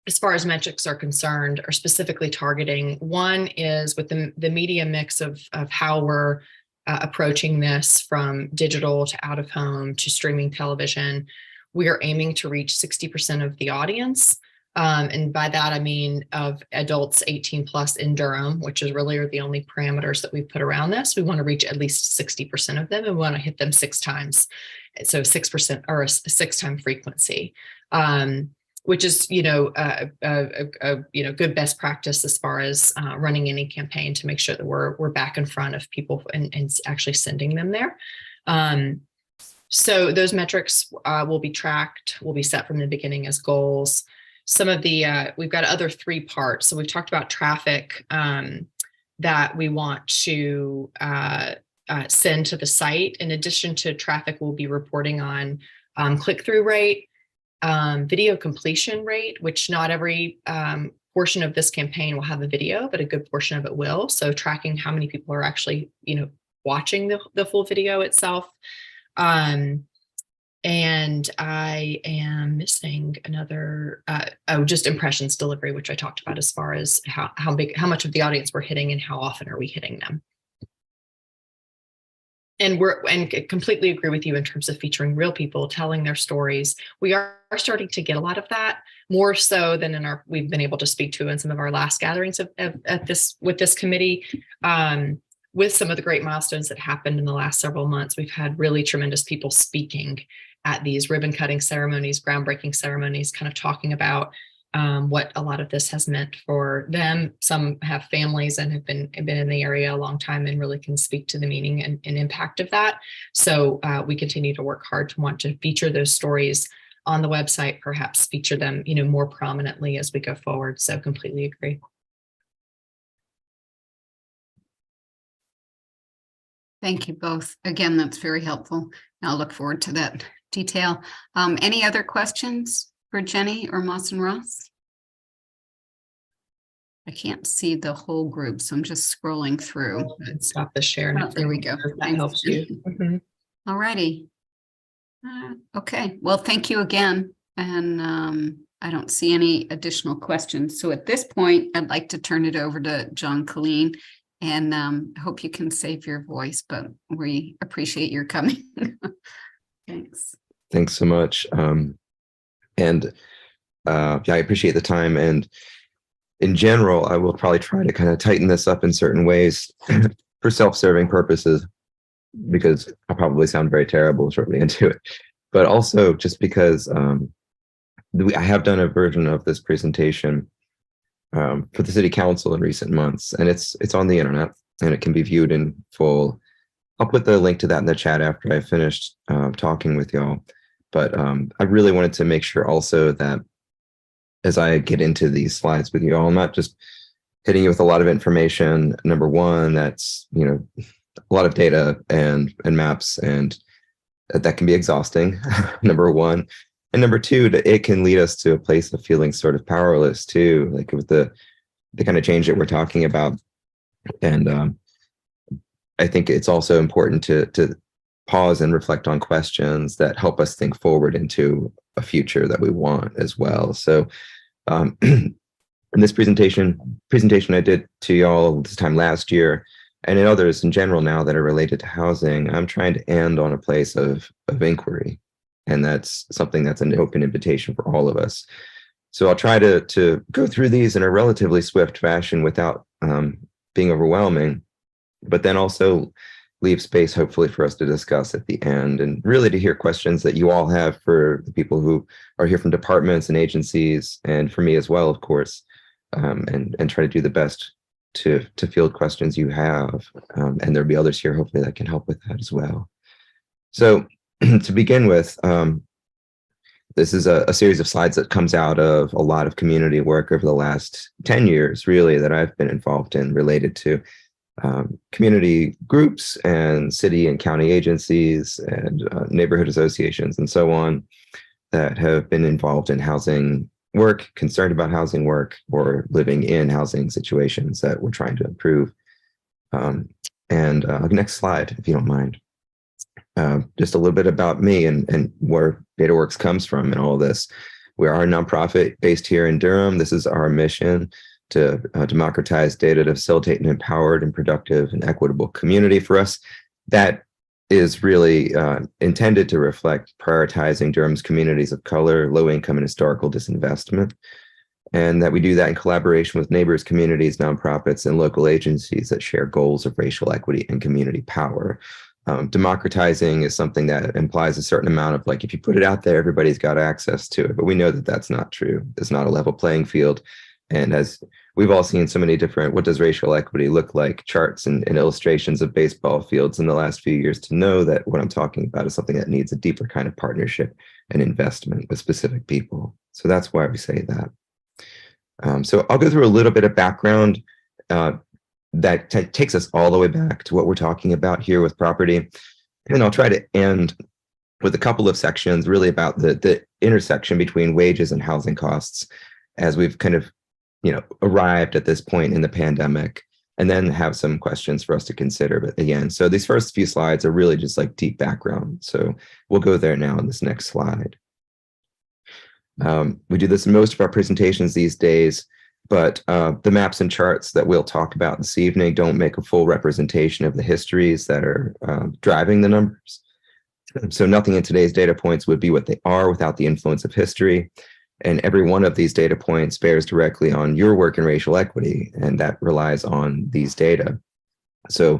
as far as metrics are concerned, are specifically targeting. One is with the media mix of how we're approaching this, from digital to out of home to streaming television. We are aiming to reach 60% of the audience. And by that, I mean of adults 18 plus in Durham, which is really are the only parameters that we've put around this. We want to reach at least 60% of them, and we want to hit them 6 times. So 6% or a 6-time frequency, which is, a good best practice as far as running any campaign to make sure that we're back in front of people and actually sending them there. So those metrics will be tracked, will be set from the beginning as goals. some of the, we've got other 3 parts. So we've talked about traffic that we want to send to the site. In addition to traffic, we'll be reporting on click-through rate, video completion rate, which not every portion of this campaign will have a video, but a good portion of it will. So tracking how many people are actually, watching the full video itself. And I am missing another, just impressions delivery, which I talked about as far as how much of the audience we're hitting and how often are we hitting them. And completely agree with you in terms of featuring real people telling their stories. We are starting to get a lot of that, more so than we've been able to speak to in some of our last gatherings with this committee. With some of the great milestones that happened in the last several months, we've had really tremendous people speaking at these ribbon cutting ceremonies, groundbreaking ceremonies, kind of talking about what a lot of this has meant for them. Some have families and have been in the area a long time and really can speak to the meaning and impact of that. So we continue to work hard to want to feature those stories on the website, perhaps feature them, more prominently as we go forward. So completely agree. Thank you both. Again, that's very helpful. I'll look forward to that detail. Any other questions for Jenny or Moss and Ross? I can't see the whole group, so I'm just scrolling through. Stop the share. Oh, there we go. That helps you. All righty. Okay, well, thank you again. And I don't see any additional questions. So at this point, I'd like to turn it over to John Colleen. And I hope you can save your voice, but we appreciate your coming. Thanks. Thanks so much. Yeah, I appreciate the time. And in general, I will probably try to kind of tighten this up in certain ways for self-serving purposes, because I'll probably sound very terrible shortly into it. But also just because I have done a version of this presentation for the city council in recent months, and it's on the internet and it can be viewed in full. I'll put the link to that in the chat after I finished talking with y'all. But I really wanted to make sure also that as I get into these slides with you all, I'm not just hitting you with a lot of information. Number one, that's, a lot of data and maps, and that can be exhausting, number one. And number two, it can lead us to a place of feeling sort of powerless too, like with the kind of change that we're talking about. And I think it's also important to pause and reflect on questions that help us think forward into a future that we want as well. So in this presentation I did to y'all this time last year, and in others in general now that are related to housing, I'm trying to end on a place of inquiry. And that's something that's an open invitation for all of us. So I'll try to go through these in a relatively swift fashion without being overwhelming, but then also leave space, hopefully, for us to discuss at the end, and really to hear questions that you all have for the people who are here from departments and agencies, and for me as well, of course, and try to do the best to field questions you have. And there'll be others here, hopefully, that can help with that as well. So to begin with, this is a series of slides that comes out of a lot of community work over the last 10 years, really, that I've been involved in related to community groups and city and county agencies and neighborhood associations and so on that have been involved in housing work, concerned about housing work, or living in housing situations that we're trying to improve. Next slide, if you don't mind. Just a little bit about me and where DataWorks comes from and all this. We are a nonprofit based here in Durham. This is our mission, to democratize data to facilitate an empowered and productive and equitable community for us. That is really intended to reflect prioritizing Durham's communities of color, low income, and historical disinvestment. And that we do that in collaboration with neighbors, communities, nonprofits, and local agencies that share goals of racial equity and community power. Democratizing is something that implies a certain amount of, like, if you put it out there, everybody's got access to it. But we know that that's not true. It's not a level playing field. And as we've all seen so many different, what does racial equity look like, charts and illustrations of baseball fields in the last few years to know that what I'm talking about is something that needs a deeper kind of partnership and investment with specific people. So that's why we say that. So I'll go through a little bit of background that takes us all the way back to what we're talking about here with property. And I'll try to end with a couple of sections really about the intersection between wages and housing costs as we've kind of, arrived at this point in the pandemic, and then have some questions for us to consider. But again, so these first few slides are really just like deep background. So we'll go there now in this next slide. We do this in most of our presentations these days, but the maps and charts that we'll talk about this evening don't make a full representation of the histories that are driving the numbers. So nothing in today's data points would be what they are without the influence of history. And every one of these data points bears directly on your work in racial equity, and that relies on these data. So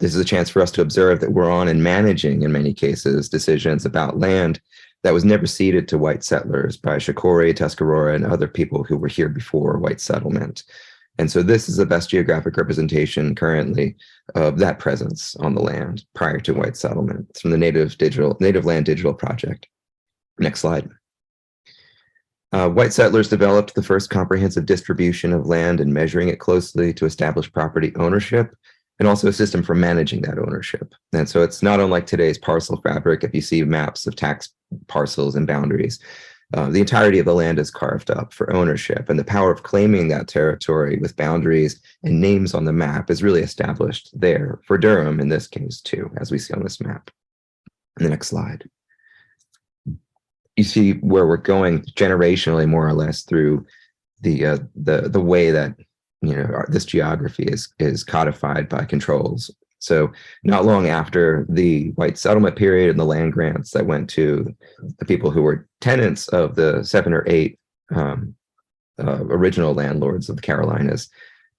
this is a chance for us to observe that we're on and managing, in many cases, decisions about land that was never ceded to white settlers by Shakori, Tuscarora, and other people who were here before white settlement. And so this is the best geographic representation currently of that presence on the land prior to white settlement. It's from the Native Land Digital Project. Next slide. White settlers developed the first comprehensive distribution of land and measuring it closely to establish property ownership and also a system for managing that ownership. And so it's not unlike today's parcel fabric. If you see maps of tax parcels and boundaries, the entirety of the land is carved up for ownership, and the power of claiming that territory with boundaries and names on the map is really established there for Durham in this case too, as we see on this map. In the next slide. You see where we're going generationally, more or less, through the way that this geography is codified by controls. So not long after the white settlement period and the land grants that went to the people who were tenants of the 7 or 8 original landlords of the Carolinas,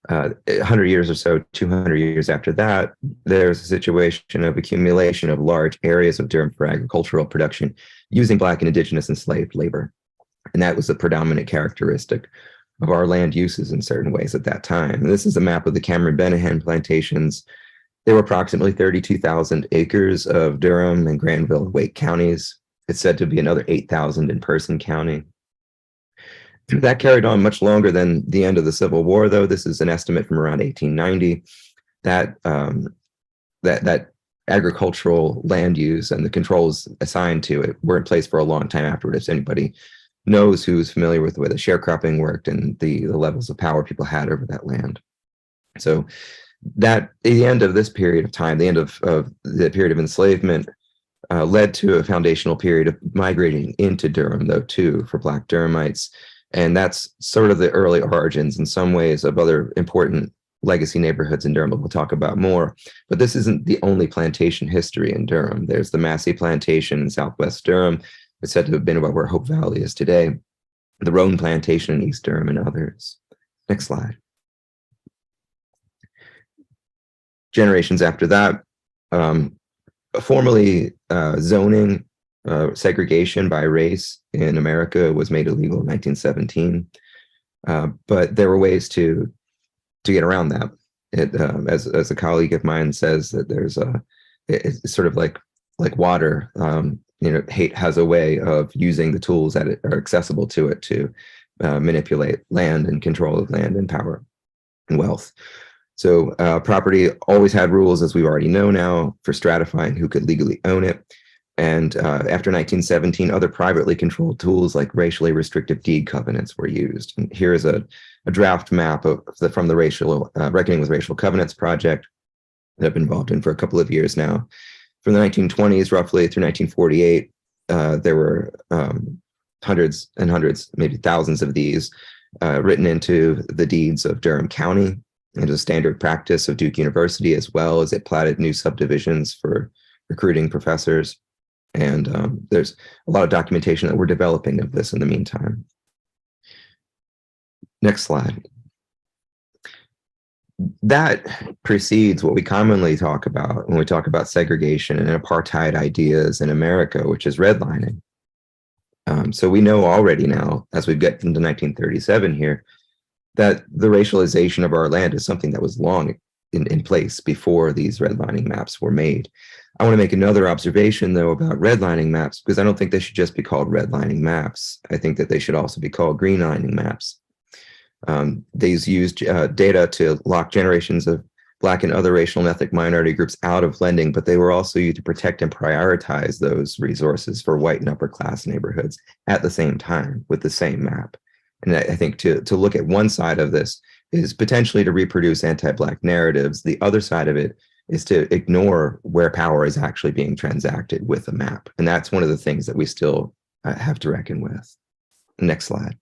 100 years or so, 200 years after that, there's a situation of accumulation of large areas of Durham for agricultural production using Black and Indigenous enslaved labor. And that was the predominant characteristic of our land uses in certain ways at that time. And this is a map of the Cameron Benahan plantations. There were approximately 32,000 acres of Durham and Granville and Wake counties. It's said to be another 8,000 in Person County. That carried on much longer than the end of the Civil War, though. This is an estimate from around 1890. That agricultural land use and the controls assigned to it were in place for a long time afterward. If anybody knows who's familiar with the way the sharecropping worked and the levels of power people had over that land. So that the end of this period of time, the end of the period of enslavement, led to a foundational period of migrating into Durham, though, too, for Black Durhamites. And that's sort of the early origins in some ways of other important legacy neighborhoods in Durham that we'll talk about more. But this isn't the only plantation history in Durham. There's the Massey Plantation in Southwest Durham. It's said to have been about where Hope Valley is today. The Roan Plantation in East Durham and others. Next slide. Generations after that, formally zoning segregation by race in America was made illegal in 1917. But there were ways to get around that. As a colleague of mine says, that it's sort of like water. Hate has a way of using the tools that are accessible to it to manipulate land and control of land and power and wealth. So property always had rules, as we already know now, for stratifying who could legally own it. And after 1917, other privately controlled tools like racially restrictive deed covenants were used. And here is a draft map from the racial Reckoning with Racial Covenants project that I've been involved in for a couple of years now. From the 1920s, roughly through 1948, there were hundreds and hundreds, maybe thousands of these written into the deeds of Durham County. It was a standard practice of Duke University, as well as it platted new subdivisions for recruiting professors. And there's a lot of documentation that we're developing of this in the meantime. Next slide. That precedes what we commonly talk about when we talk about segregation and apartheid ideas in America, which is redlining. So we know already now, as we get into 1937 here, that the racialization of our land is something that was long in place before these redlining maps were made. I want to make another observation, though, about redlining maps, because I don't think they should just be called redlining maps. I think that they should also be called greenlining maps. These used data to lock generations of Black and other racial and ethnic minority groups out of lending, but they were also used to protect and prioritize those resources for white and upper class neighborhoods at the same time with the same map. And I think to look at one side of this is potentially to reproduce anti-Black narratives. The other side of it is to ignore where power is actually being transacted with a map. And that's one of the things that we still have to reckon with. Next slide.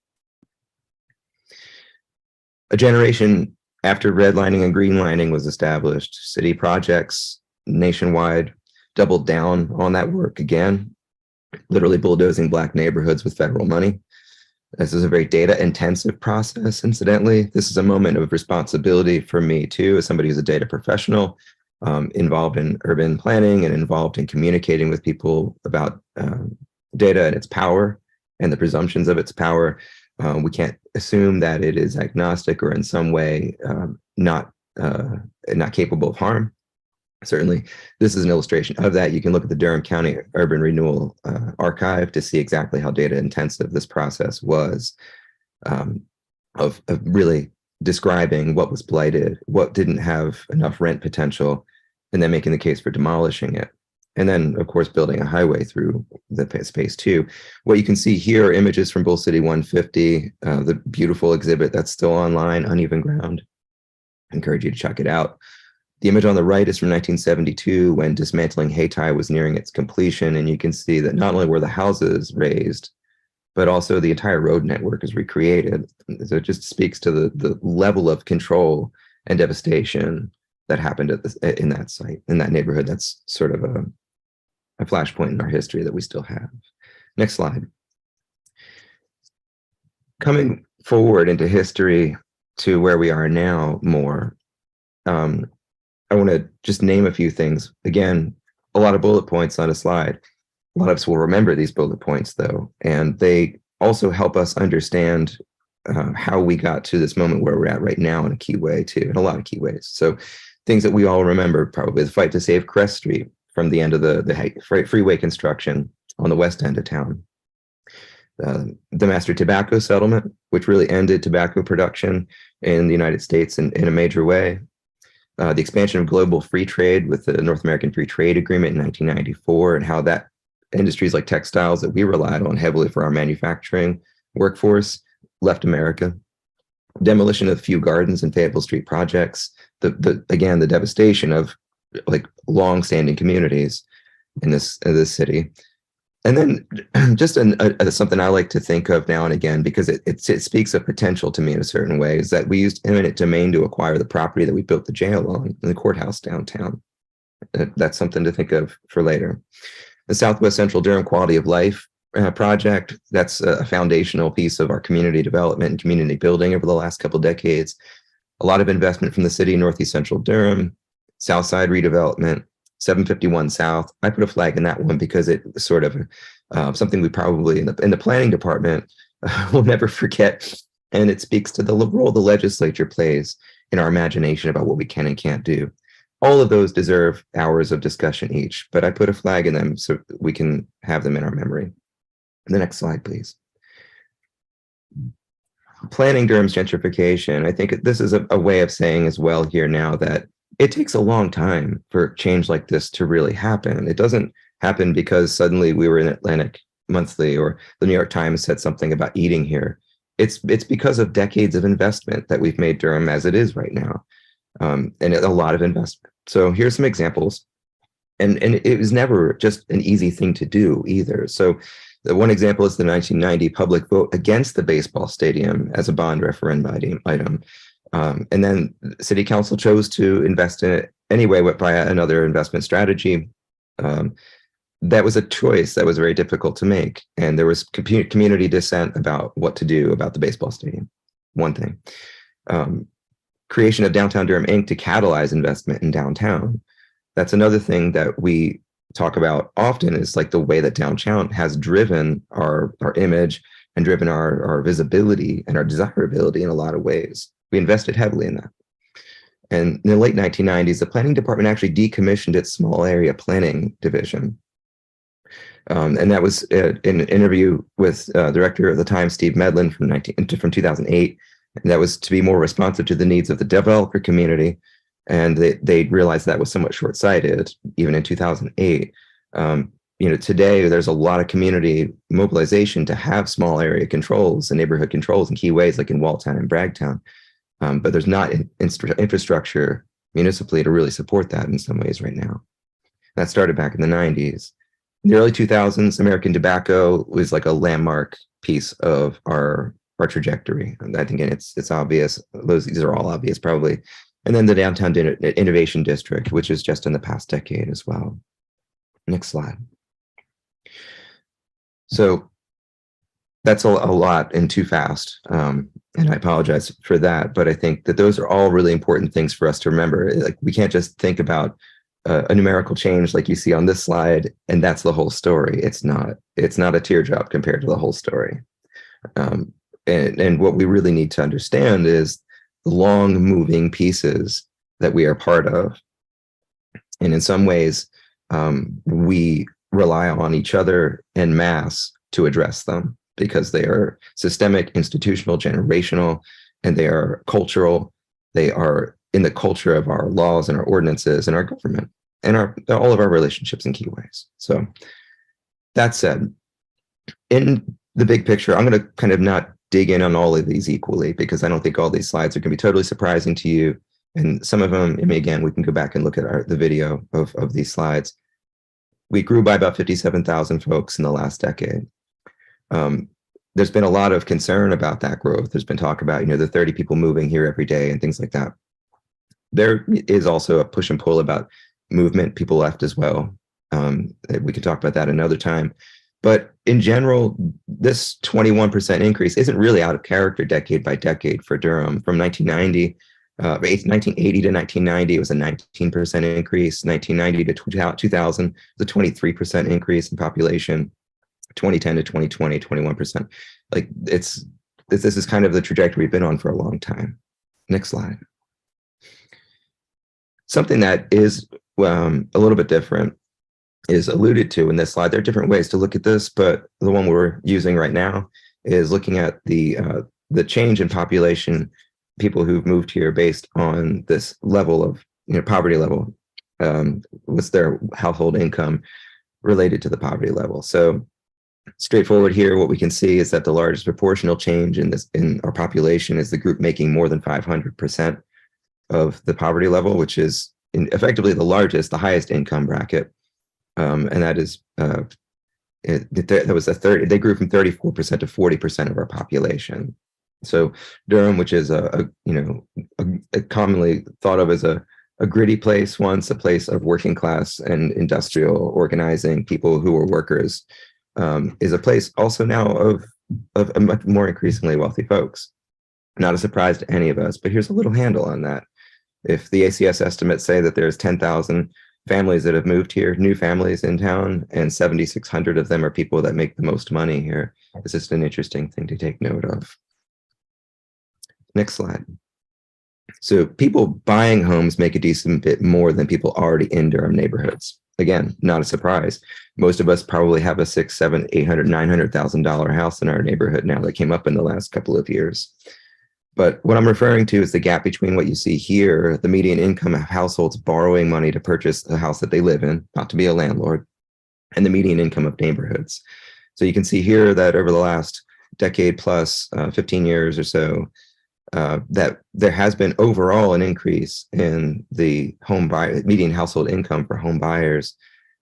A generation after redlining and greenlining was established, city projects nationwide doubled down on that work again, literally bulldozing Black neighborhoods with federal money. This is a very data intensive process, incidentally. This is a moment of responsibility for me too, as somebody who's a data professional, involved in urban planning and involved in communicating with people about data and its power and the presumptions of its power. We can't assume that it is agnostic or in some way not capable of harm. Certainly, this is an illustration of that. You can look at the Durham County Urban Renewal Archive to see exactly how data intensive this process was, of really describing what was blighted, what didn't have enough rent potential, and then making the case for demolishing it. And then, of course, building a highway through the space too. What you can see here are images from Bull City 150, the beautiful exhibit that's still online, Uneven Ground. I encourage you to check it out. The image on the right is from 1972 when dismantling Hayti was nearing its completion. And you can see that not only were the houses razed, but also the entire road network is recreated. So it just speaks to the level of control and devastation that happened in that site, in that neighborhood. That's sort of a flashpoint in our history that we still have. Next slide. Coming forward into history to where we are now more, I want to just name a few things. Again, a lot of bullet points on a slide. A lot of us will remember these bullet points, though, and they also help us understand how we got to this moment where we're at right now in a key way, too, in a lot of key ways. So things that we all remember, probably the fight to save Crest Street from the end of the freeway construction on the west end of town. The Master Tobacco Settlement, which really ended tobacco production in the United States in a major way. The expansion of global free trade with the North American Free Trade Agreement in 1994, and how that industries like textiles that we relied on heavily for our manufacturing workforce left America. Demolition of Few Gardens and Fayetteville Street projects. Again, the devastation of like long-standing communities in this city. And then just something I like to think of now and again, because it speaks of potential to me in a certain way, is that we used eminent domain to acquire the property that we built the jail on in the courthouse downtown. That's something to think of for later. The Southwest Central Durham Quality of Life project, that's a foundational piece of our community development and community building over the last couple of decades. A lot of investment from the city, Northeast Central Durham, Southside redevelopment, 751 South. I put a flag in that one because it was sort of something we probably in the planning department will never forget. And it speaks to the role the legislature plays in our imagination about what we can and can't do. All of those deserve hours of discussion each, but I put a flag in them so we can have them in our memory. The next slide, please. Planning Durham's gentrification. I think this is a way of saying as well here now that it takes a long time for change like this to really happen. It doesn't happen because suddenly we were in Atlantic Monthly or the New York Times said something about eating here. It's because of decades of investment that we've made Durham as it is right now, and a lot of investment. So here's some examples. And it was never just an easy thing to do either. So the one example is the 1990 public vote against the baseball stadium as a bond referendum item. And then the city council chose to invest in it anyway via another investment strategy. That was a choice that was very difficult to make. And there was community dissent about what to do about the baseball stadium. One thing. Creation of Downtown Durham Inc. to catalyze investment in downtown. That's another thing that we talk about often, is like the way that downtown has driven our image and driven our visibility and our desirability in a lot of ways. We invested heavily in that. And in the late 1990s, the planning department actually decommissioned its small area planning division. And that was in an interview with director at the time, Steve Medlin, from 2008. And that was to be more responsive to the needs of the developer community. And they realized that was somewhat short-sighted, even in 2008. Today there's a lot of community mobilization to have small area controls and neighborhood controls in key ways, like in Walltown and Bragtown. But there's not infrastructure municipally to really support that in some ways right now. That started back in the 90s. In the early 2000s, American Tobacco was like a landmark piece of our trajectory. And I think it's obvious. These are all obvious probably. And then the Downtown Innovation District, which is just in the past decade as well. Next slide. So that's a lot and too fast. And I apologize for that, but I think that those are all really important things for us to remember. Like, we can't just think about a numerical change like you see on this slide, and that's the whole story. It's not a teardrop compared to the whole story. And what we really need to understand is the long moving pieces that we are part of. And in some ways, we rely on each other en masse to address them, because they are systemic, institutional, generational, and they are cultural. They are in the culture of our laws and our ordinances and our government and all of our relationships in key ways. So that said, in the big picture, I'm going to kind of not dig in on all of these equally, because I don't think all these slides are going to be totally surprising to you. And some of them, I mean, again, we can go back and look at the video of these slides. We grew by about 57,000 folks in the last decade. There's been a lot of concern about that growth. There's been talk about, the 30 people moving here every day and things like that. There is also a push and pull about movement. People left as well. We could talk about that another time. But in general, this 21% increase isn't really out of character decade by decade for Durham. From 1980 to 1990, it was a 19% increase. 1990 to 2000, the 23% increase in population. 2010 to 2020, 21%. Like, this is kind of the trajectory we've been on for a long time. Next slide. Something that is a little bit different is alluded to in this slide. There are different ways to look at this, but the one we're using right now is looking at the change in population, people who've moved here based on this level of poverty level. What's their household income related to the poverty level? So straightforward here, what we can see is that the largest proportional change in our population is the group making more than 500% of the poverty level, which is effectively the highest income bracket. And that is that was they grew from 34% to 40% of our population. So Durham, which is a commonly thought of as a gritty place once, a place of working class and industrial organizing, people who were workers, is a place also now of a much more increasingly wealthy folks. Not a surprise to any of us, but here's a little handle on that. If the ACS estimates say that there's 10,000 families that have moved here, new families in town, and 7,600 of them are people that make the most money here, it's just an interesting thing to take note of. Next slide. So people buying homes make a decent bit more than people already in Durham neighborhoods. Again, not a surprise. Most of us probably have a $600,000, $700,000, $800,000, $900,000 house in our neighborhood now that came up in the last couple of years. But what I'm referring to is the gap between what you see here, the median income of households borrowing money to purchase the house that they live in, not to be a landlord, and the median income of neighborhoods. So you can see here that over the last decade plus, 15 years or so, that there has been overall an increase in the median household income for home buyers,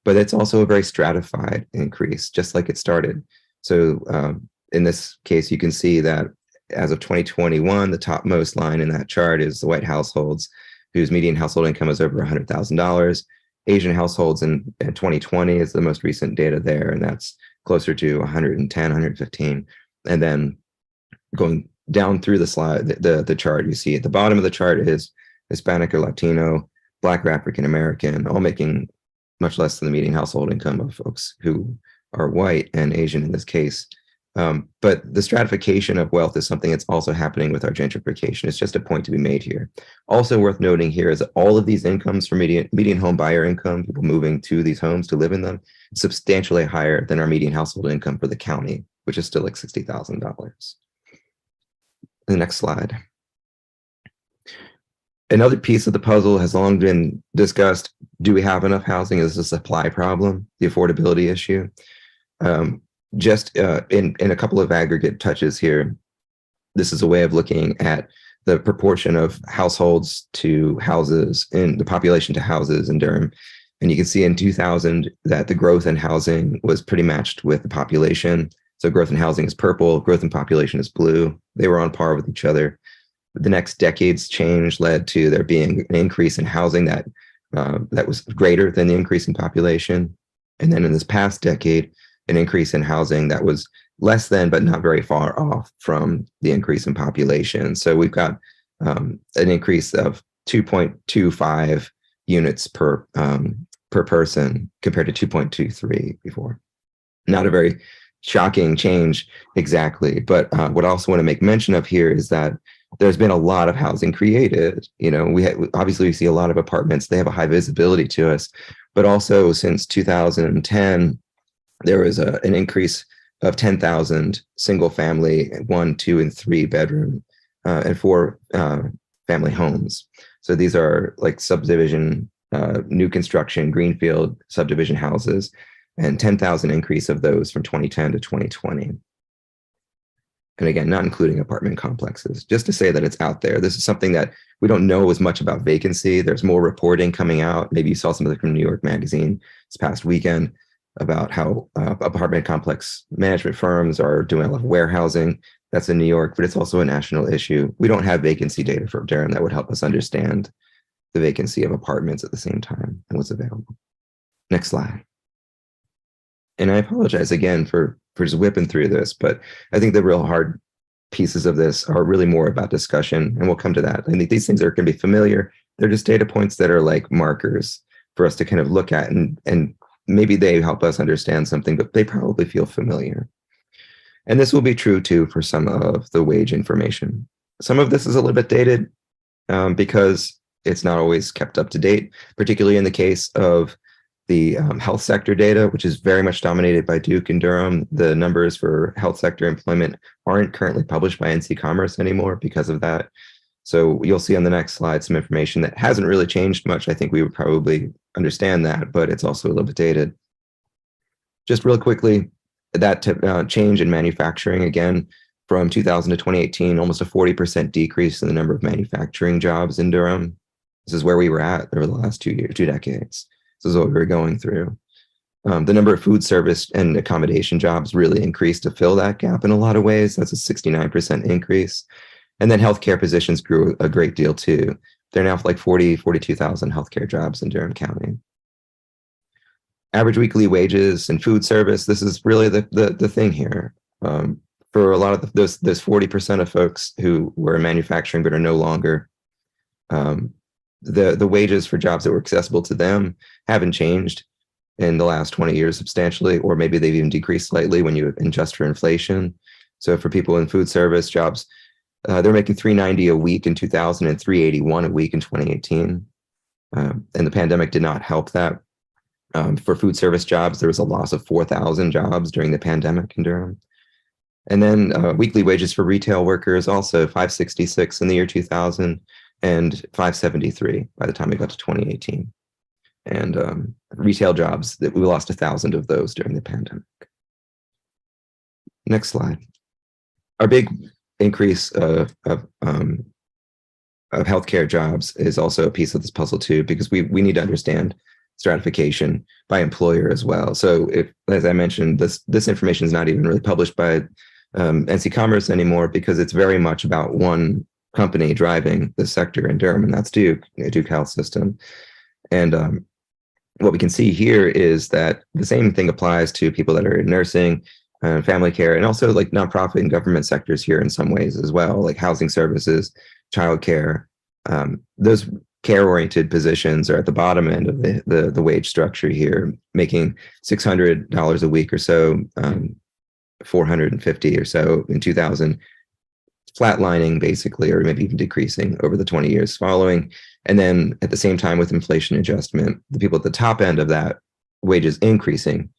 but it's also a very stratified increase, just like it started. So in this case, you can see that as of 2021, the topmost line in that chart is the white households whose median household income is over $100,000. Asian households in 2020 is the most recent data there, and that's closer to 110, 115. And then going down through the slide, the chart, you see at the bottom of the chart is Hispanic or Latino, Black or African American, all making much less than the median household income of folks who are white and Asian in this case. But the stratification of wealth is something that's also happening with our gentrification. It's just a point to be made here. Also worth noting here is that all of these incomes for median home buyer income, people moving to these homes to live in them, substantially higher than our median household income for the county, which is still like $60,000. The next slide. Another piece of the puzzle has long been discussed. Do we have enough housing? Is this a supply problem, the affordability issue? Just in a couple of aggregate touches here, this is a way of looking at the proportion of households to houses in the population to houses in Durham. And you can see in 2000 that the growth in housing was pretty matched with the population. So growth in housing is purple, growth in population is blue. They were on par with each other. The next decade's change led to there being an increase in housing that was greater than the increase in population. And then in this past decade, an increase in housing that was less than, but not very far off from the increase in population. So we've got an increase of 2.25 units per person compared to 2.23 before. Not a very shocking change exactly, but what I also want to make mention of here is that there's been a lot of housing created. Obviously we see a lot of apartments, they have a high visibility to us, but also since 2010, there was an increase of 10,000 single family, 1, 2, and 3 bedroom and 4 family homes. So these are like subdivision, new construction, greenfield subdivision houses, and 10,000 increase of those from 2010 to 2020. And again, not including apartment complexes, just to say that it's out there. This is something that we don't know as much about vacancy. There's more reporting coming out. Maybe you saw something from New York Magazine this past weekend about how apartment complex management firms are doing a lot of warehousing. That's in New York, but it's also a national issue. We don't have vacancy data for Durham that would help us understand the vacancy of apartments at the same time and what's available. Next slide. And I apologize again for just whipping through this, but I think the real hard pieces of this are really more about discussion, and we'll come to that. I think these things are going to be familiar. They're just data points that are like markers for us to kind of look at, and maybe they help us understand something, but they probably feel familiar. And this will be true too for some of the wage information. Some of this is a little bit dated because it's not always kept up to date, particularly in the case of the health sector data, which is very much dominated by Duke and Durham. The numbers for health sector employment aren't currently published by NC Commerce anymore because of that. So you'll see on the next slide some information that hasn't really changed much. I think we would probably understand that, but it's also a little bit dated. Just real quickly, that change in manufacturing, again, from 2000 to 2018, almost a 40% decrease in the number of manufacturing jobs in Durham. This is where we were at over the last 2 decades. This is what we were going through. The number of food service and accommodation jobs really increased to fill that gap in a lot of ways. That's a 69% increase. And then healthcare positions grew a great deal too. They're now like 42,000 healthcare jobs in Durham County. Average weekly wages and food service, this is really the thing here. For a lot of those 40% of folks who were in manufacturing but are no longer, the wages for jobs that were accessible to them haven't changed in the last 20 years substantially, or maybe they've even decreased slightly when you adjust for inflation. So for people in food service jobs, they're making $390 a week in 2000 and $381 a week in 2018. And the pandemic did not help that. For food service jobs, there was a loss of 4,000 jobs during the pandemic in Durham. And then weekly wages for retail workers, also $566 in the year 2000 and $573 by the time we got to 2018. And retail jobs, that we lost 1,000 of those during the pandemic. Next slide. Our big increase of healthcare jobs is also a piece of this puzzle too, because we need to understand stratification by employer as well. So if, as I mentioned, this information is not even really published by NC Commerce anymore, because it's very much about one company driving the sector in Durham, and that's Duke Health System. And what we can see here is that the same thing applies to people that are in nursing, family care, and also like nonprofit and government sectors here in some ways as well, like housing services, childcare. Those care-oriented positions are at the bottom end of the wage structure here, making $600 a week or so 450 or so in 2000, flatlining basically, or maybe even decreasing over the 20 years following. And then at the same time with inflation adjustment, the people at the top end of that, wages increasing.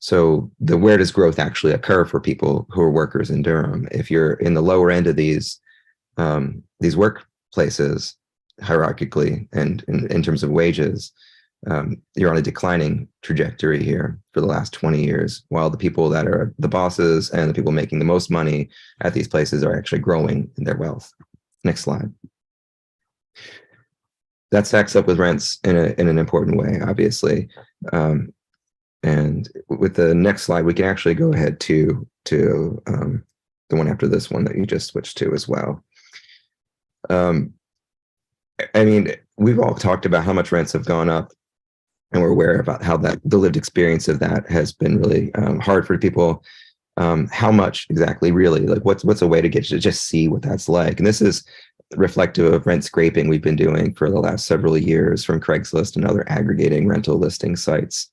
So where does growth actually occur for people who are workers in Durham? If you're in the lower end of these workplaces hierarchically and in terms of wages, you're on a declining trajectory here for the last 20 years, while the people that are the bosses and the people making the most money at these places are actually growing in their wealth. Next slide. That stacks up with rents in an important way, obviously. And with the next slide, we can actually go ahead to the one after this one that you just switched to as well. I mean, we've all talked about how much rents have gone up, and we're aware about how the lived experience of that has been really hard for people. How much exactly, really? Like, what's a way to get you to just see what that's like? And this is reflective of rent scraping we've been doing for the last several years from Craigslist and other aggregating rental listing sites.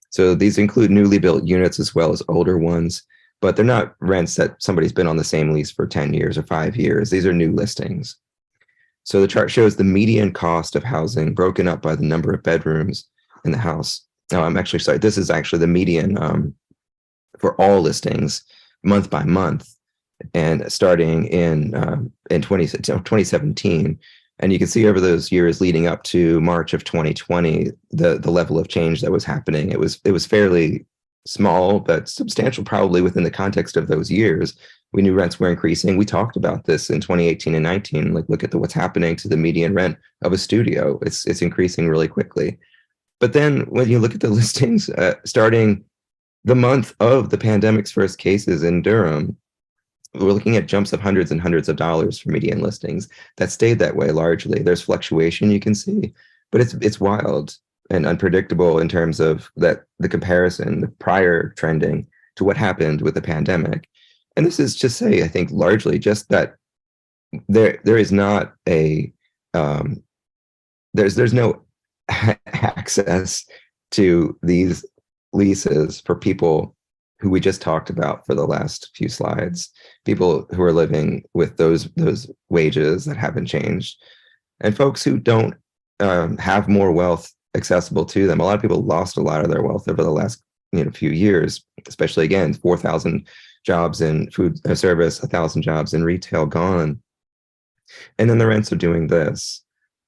So these include newly built units as well as older ones, but they're not rents that somebody's been on the same lease for 10 years or 5 years. These are new listings. So the chart shows the median cost of housing broken up by the number of bedrooms in the house. No, I'm actually sorry. This is actually the median for all listings month by month, and starting in 2017. And you can see over those years leading up to March of 2020, the level of change that was happening. It was fairly small, but substantial probably within the context of those years. We knew rents were increasing. We talked about this in 2018 and 19. Like, look at what's happening to the median rent of a studio. It's increasing really quickly. But then when you look at the listings, starting the month of the pandemic's first cases in Durham, we're looking at jumps of hundreds and hundreds of dollars for median listings that stayed that way largely. There's fluctuation you can see, but it's wild and unpredictable in terms of the comparison, the prior trending to what happened with the pandemic. And this is just say, I think, largely just that there is not a there's no access to these leases for people who we just talked about for the last few slides, people who are living with those wages that haven't changed, and folks who don't have more wealth accessible to them. A lot of people lost a lot of their wealth over the last few years, especially, again, 4,000 jobs in food service, 1,000 jobs in retail gone. And then the rents are doing this.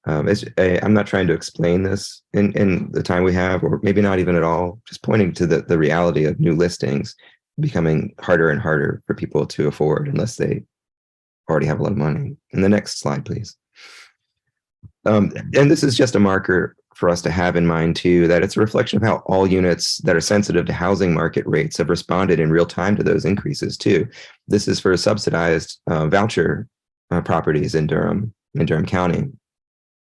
I'm not trying to explain this in the time we have, or maybe not even at all, just pointing to the reality of new listings becoming harder and harder for people to afford unless they already have a lot of money. And the next slide, please. And this is just a marker for us to have in mind too, that it's a reflection of how all units that are sensitive to housing market rates have responded in real time to those increases too. This is for subsidized voucher properties in Durham County.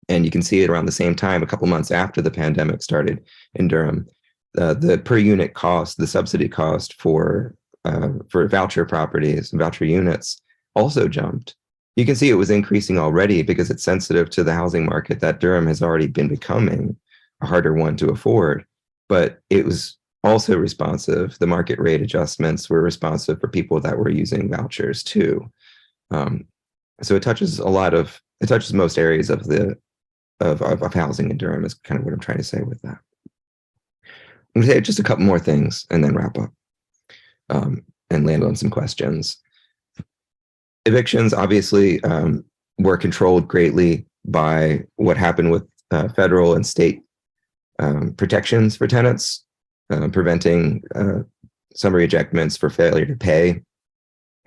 And you can see it around the same time, a couple months after the pandemic started in Durham, the per unit cost, the subsidy cost for voucher properties, voucher units also jumped. You can see it was increasing already because it's sensitive to the housing market that Durham has already been becoming a harder one to afford. But it was also responsive. The market rate adjustments were responsive for people that were using vouchers too. So it touches most areas of housing in Durham is kind of what I'm trying to say with that. I'm going to say just a couple more things and then wrap up and land on some questions. Evictions obviously were controlled greatly by what happened with federal and state protections for tenants, preventing summary ejectments for failure to pay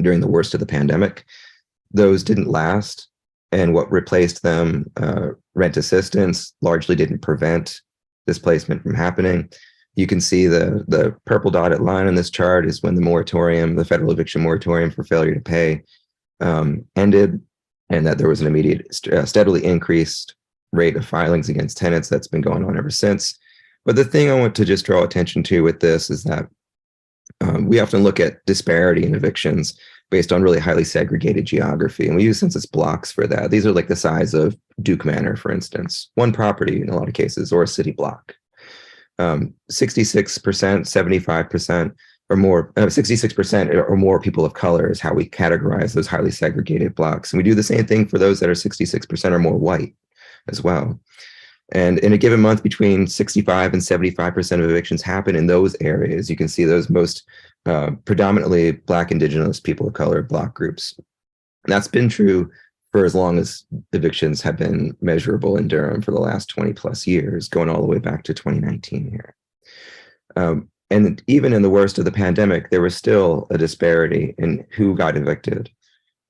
during the worst of the pandemic. Those didn't last, and what replaced them, rent assistance, largely didn't prevent displacement from happening. You can see the purple dotted line on this chart is when the federal eviction moratorium for failure to pay ended, and that there was an immediate steadily increased rate of filings against tenants that's been going on ever since. But the thing I want to just draw attention to with this is that we often look at disparity in evictions based on really highly segregated geography, and we use census blocks for that. These are like the size of Duke Manor, for instance, one property in a lot of cases, or a city block. 66%, 75% or more, 66% or more people of color is how we categorize those highly segregated blocks. And we do the same thing for those that are 66% or more white as well. And in a given month, between 65 and 75% of evictions happen in those areas. You can see those most predominantly Black, Indigenous, people of color block groups. And that's been true for as long as evictions have been measurable in Durham for the last 20 plus years, going all the way back to 2019 here. And even in the worst of the pandemic, there was still a disparity in who got evicted.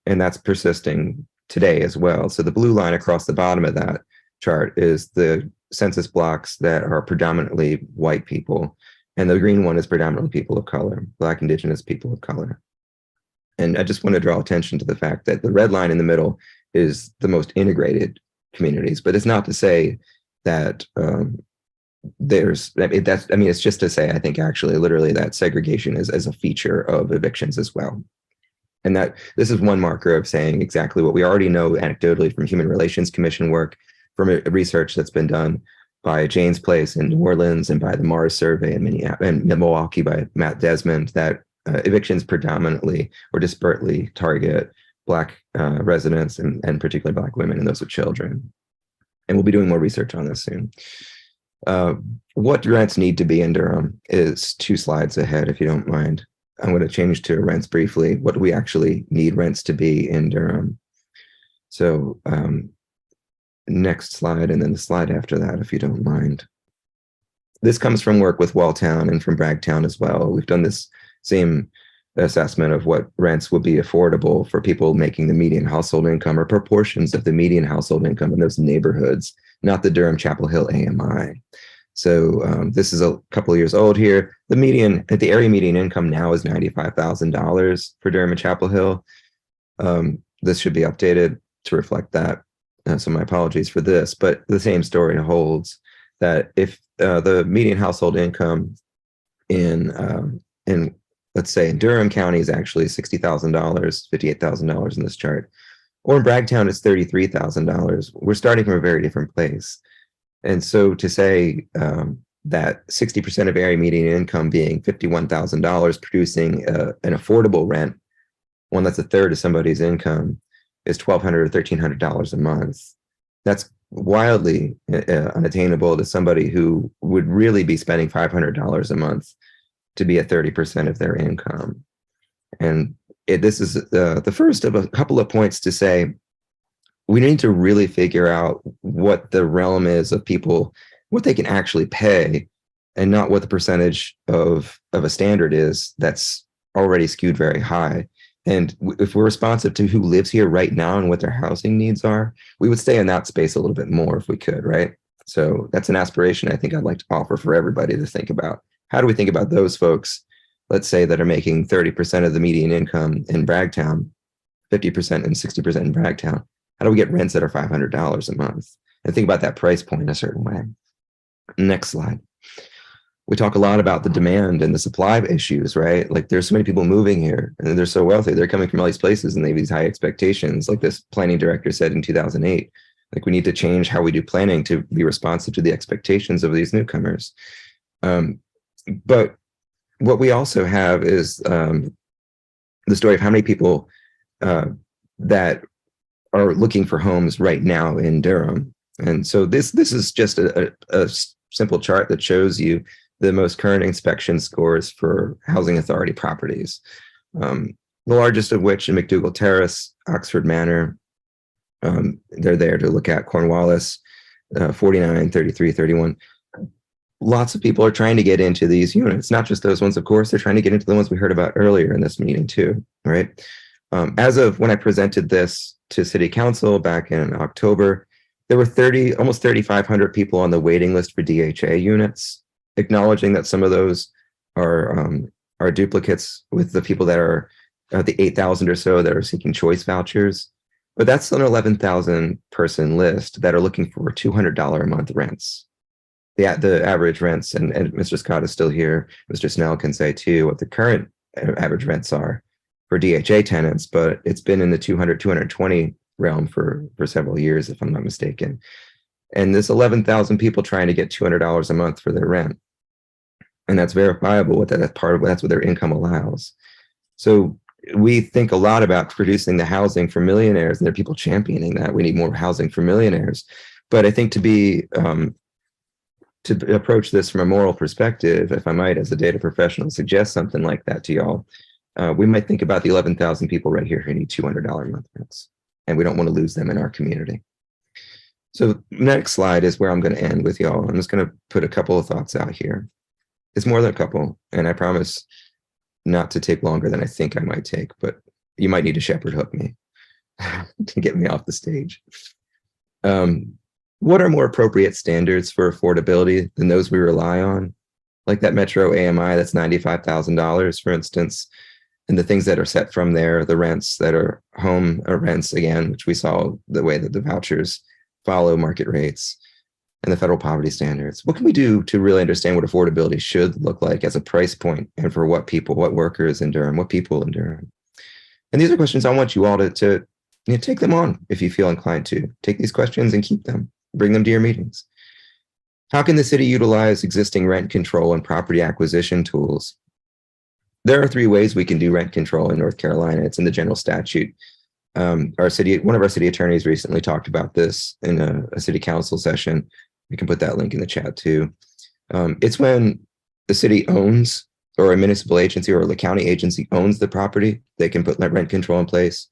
And that's persisting today as well. So the blue line across the bottom of that chart is the census blocks that are predominantly white people. And the green one is predominantly people of color, Black, Indigenous, people of color. And I just want to draw attention to the fact that the red line in the middle is the most integrated communities, but it's not to say that it's just to say, I think actually literally that segregation is as a feature of evictions as well. And that this is one marker of saying exactly what we already know anecdotally from Human Relations Commission work, from research that's been done by Jane's Place in New Orleans and by the Mars Survey in Milwaukee by Matt Desmond, that evictions predominantly or disparately target Black residents and particularly Black women and those with children. And we'll be doing more research on this soon. What rents need to be in Durham is 2 slides ahead, if you don't mind. I'm going to change to rents briefly. What do we actually need rents to be in Durham? So next slide, and then the slide after that, if you don't mind. This comes from work with Walltown and from Bragtown as well. We've done this same assessment of what rents would be affordable for people making the median household income or proportions of the median household income in those neighborhoods, not the Durham Chapel Hill AMI. So this is a couple of years old here. The area median income now is $95,000 for Durham and Chapel Hill. This should be updated to reflect that. So my apologies for this, but the same story holds that if the median household income in let's say in Durham County is actually $60,000, $58,000 in this chart, or in Bragtown it's $33,000, we're starting from a very different place. And so to say that 60% of area median income being $51,000 producing an affordable rent, one that's a third of somebody's income, is $1,200 or $1,300 a month. That's wildly unattainable to somebody who would really be spending $500 a month to be at 30% of their income. And this is the first of a couple of points to say, we need to really figure out what the realm is of people, what they can actually pay, and not what the percentage of a standard is that's already skewed very high. And if we're responsive to who lives here right now and what their housing needs are, we would stay in that space a little bit more if we could, right? So that's an aspiration I think I'd like to offer for everybody to think about. How do we think about those folks, let's say, that are making 30% of the median income in Bragtown, 50% and 60% in Bragtown? How do we get rents that are $500 a month? And think about that price point in a certain way. Next slide. We talk a lot about the demand and the supply issues, right? Like there's so many people moving here and they're so wealthy. They're coming from all these places and they have these high expectations. Like this planning director said in 2008, like we need to change how we do planning to be responsive to the expectations of these newcomers. But what we also have is the story of how many people that are looking for homes right now in Durham. And so this is just a simple chart that shows you the most current inspection scores for housing authority properties. The largest of which in McDougall Terrace, Oxford Manor. They're there to look at Cornwallis, 49, 33, 31. Lots of people are trying to get into these units, not just those ones, of course, they're trying to get into the ones we heard about earlier in this meeting too, right? As of when I presented this to City Council back in October, there were almost 3,500 people on the waiting list for DHA units, acknowledging that some of those are duplicates with the people that are the 8,000 or so that are seeking choice vouchers. But that's an 11,000 person list that are looking for $200 a month rents. The average rents, and Mr. Scott is still here, Mr. Snell can say too what the current average rents are for DHA tenants, but it's been in the 200, 220 realm for several years, if I'm not mistaken. And this 11,000 people trying to get $200 a month for their rent. and that's verifiable. That's part of that's what their income allows. So we think a lot about producing the housing for millionaires, and there are people championing that. We need more housing for millionaires. But I think to approach this from a moral perspective, if I might, as a data professional, suggest something like that to y'all, we might think about the 11,000 people right here who need $200 a month rents, and we don't want to lose them in our community. So next slide is where I'm going to end with y'all. I'm just going to put a couple of thoughts out here. It's more than a couple, and I promise not to take longer than I think I might take, but you might need to shepherd hook me to get me off the stage. What are more appropriate standards for affordability than those we rely on? Like that Metro AMI, that's $95,000, for instance, and the things that are set from there, the rents that are home rents, again, which we saw the way that the vouchers follow market rates, and the federal poverty standards. What can we do to really understand what affordability should look like as a price point, and for what people, what workers in Durham, what people in Durham? And these are questions I want you all to take them on if you feel inclined to. Take these questions and keep them. Bring them to your meetings. How can the city utilize existing rent control and property acquisition tools? There are 3 ways we can do rent control in North Carolina. It's in the general statute. One of our city attorneys recently talked about this in a city council session. We can put that link in the chat too. It's when the city owns, or a municipal agency or the county agency owns the property, they can put rent control in place.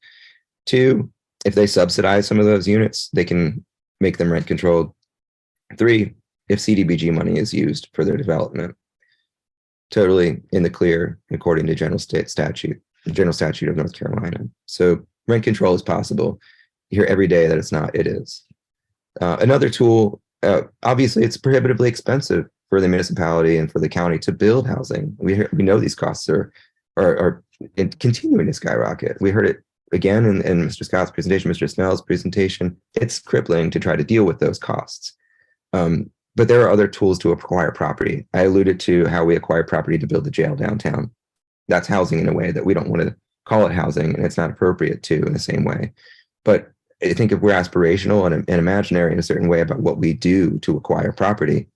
2, if they subsidize some of those units, they can make them rent controlled. 3, if CDBG money is used for their development. Totally in the clear, according to general statute of North Carolina. So rent control is possible. You hear every day that it's not, it is. Another tool, obviously it's prohibitively expensive for the municipality and for the county to build housing. We know these costs are continuing to skyrocket. We heard it again in Mr. Scott's presentation, Mr. Snell's presentation. It's crippling to try to deal with those costs. But there are other tools to acquire property. I alluded to how we acquire property to build the jail downtown. That's housing in a way that we don't want to call it housing, and it's not appropriate to in the same way. But I think if we're aspirational and imaginary in a certain way about what we do to acquire property,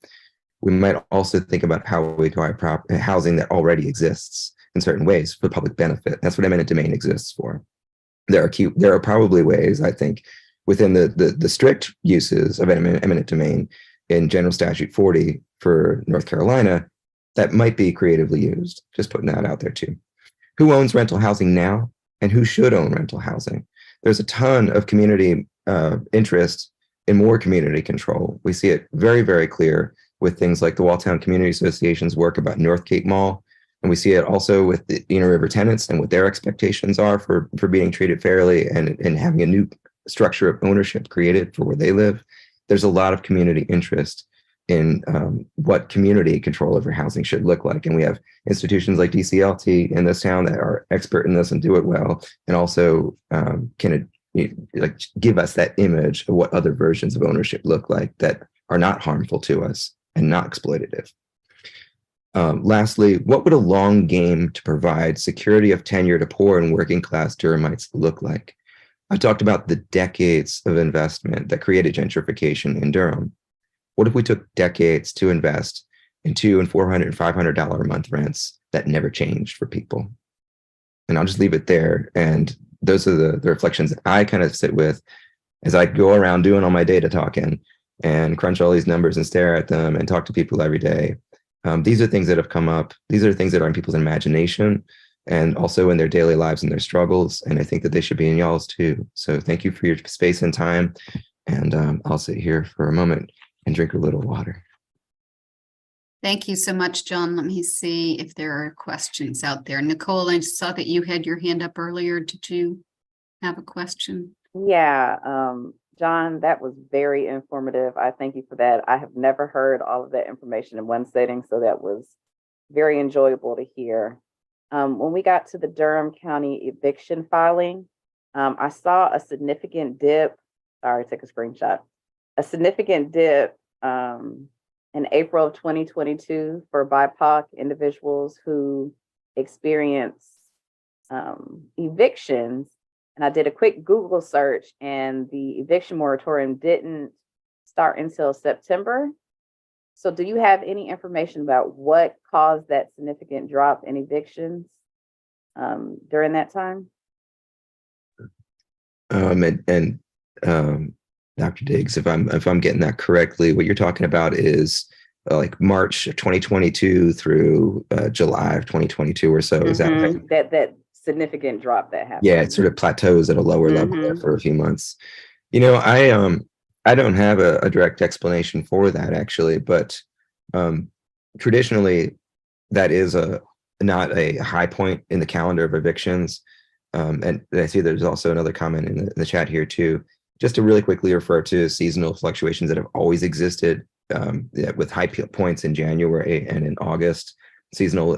we might also think about how we acquire housing that already exists in certain ways for public benefit. That's what eminent domain exists for. There are probably ways, I think, within the strict uses of eminent domain in General Statute 40 for North Carolina that might be creatively used. Just putting that out there too. Who owns rental housing now, and who should own rental housing? There's a ton of community interest in more community control. We see it very, very clear with things like the Walltown Community Association's work about North Cape Mall. And we see it also with the Inner River tenants and what their expectations are for being treated fairly and having a new structure of ownership created for where they live. There's a lot of community interest in what community control over housing should look like. And we have institutions like DCLT in this town that are expert in this and do it well, and also can give us that image of what other versions of ownership look like that are not harmful to us and not exploitative. Lastly, what would a long game to provide security of tenure to poor and working class Durhamites look like? I talked about the decades of investment that created gentrification in Durham. What if we took decades to invest in $200 and $400 and $500 a month rents that never changed for people? And I'll just leave it there. And those are the reflections that I kind of sit with as I go around doing all my data talking and crunch all these numbers and stare at them and talk to people every day. These are things that have come up. These are things that are in people's imagination and also in their daily lives and their struggles. And I think that they should be in y'all's too. So thank you for your space and time. And I'll sit here for a moment and drink a little water. Thank you so much, John. Let me see if there are questions out there. Nicole, I saw that you had your hand up earlier. Did you have a question? Yeah, John, that was very informative. I thank you for that. I have never heard all of that information in one setting, so that was very enjoyable to hear. When we got to the Durham County eviction filing, I saw a significant dip. Sorry, take a screenshot. A significant dip in April of 2022 for BIPOC individuals who experience evictions. And I did a quick Google search, and the eviction moratorium didn't start until September. So do you have any information about what caused that significant drop in evictions during that time? Dr. Diggs, if I'm getting that correctly, what you're talking about is like March of 2022 through July of 2022 or so. Is that right? That significant drop that happened? Yeah, it sort of plateaus at a lower level there for a few months. You know, I don't have a direct explanation for that actually, but traditionally that is not a high point in the calendar of evictions. And I see there's also another comment in the chat here too. Just to really quickly refer to seasonal fluctuations that have always existed with high points in January and in August. Seasonal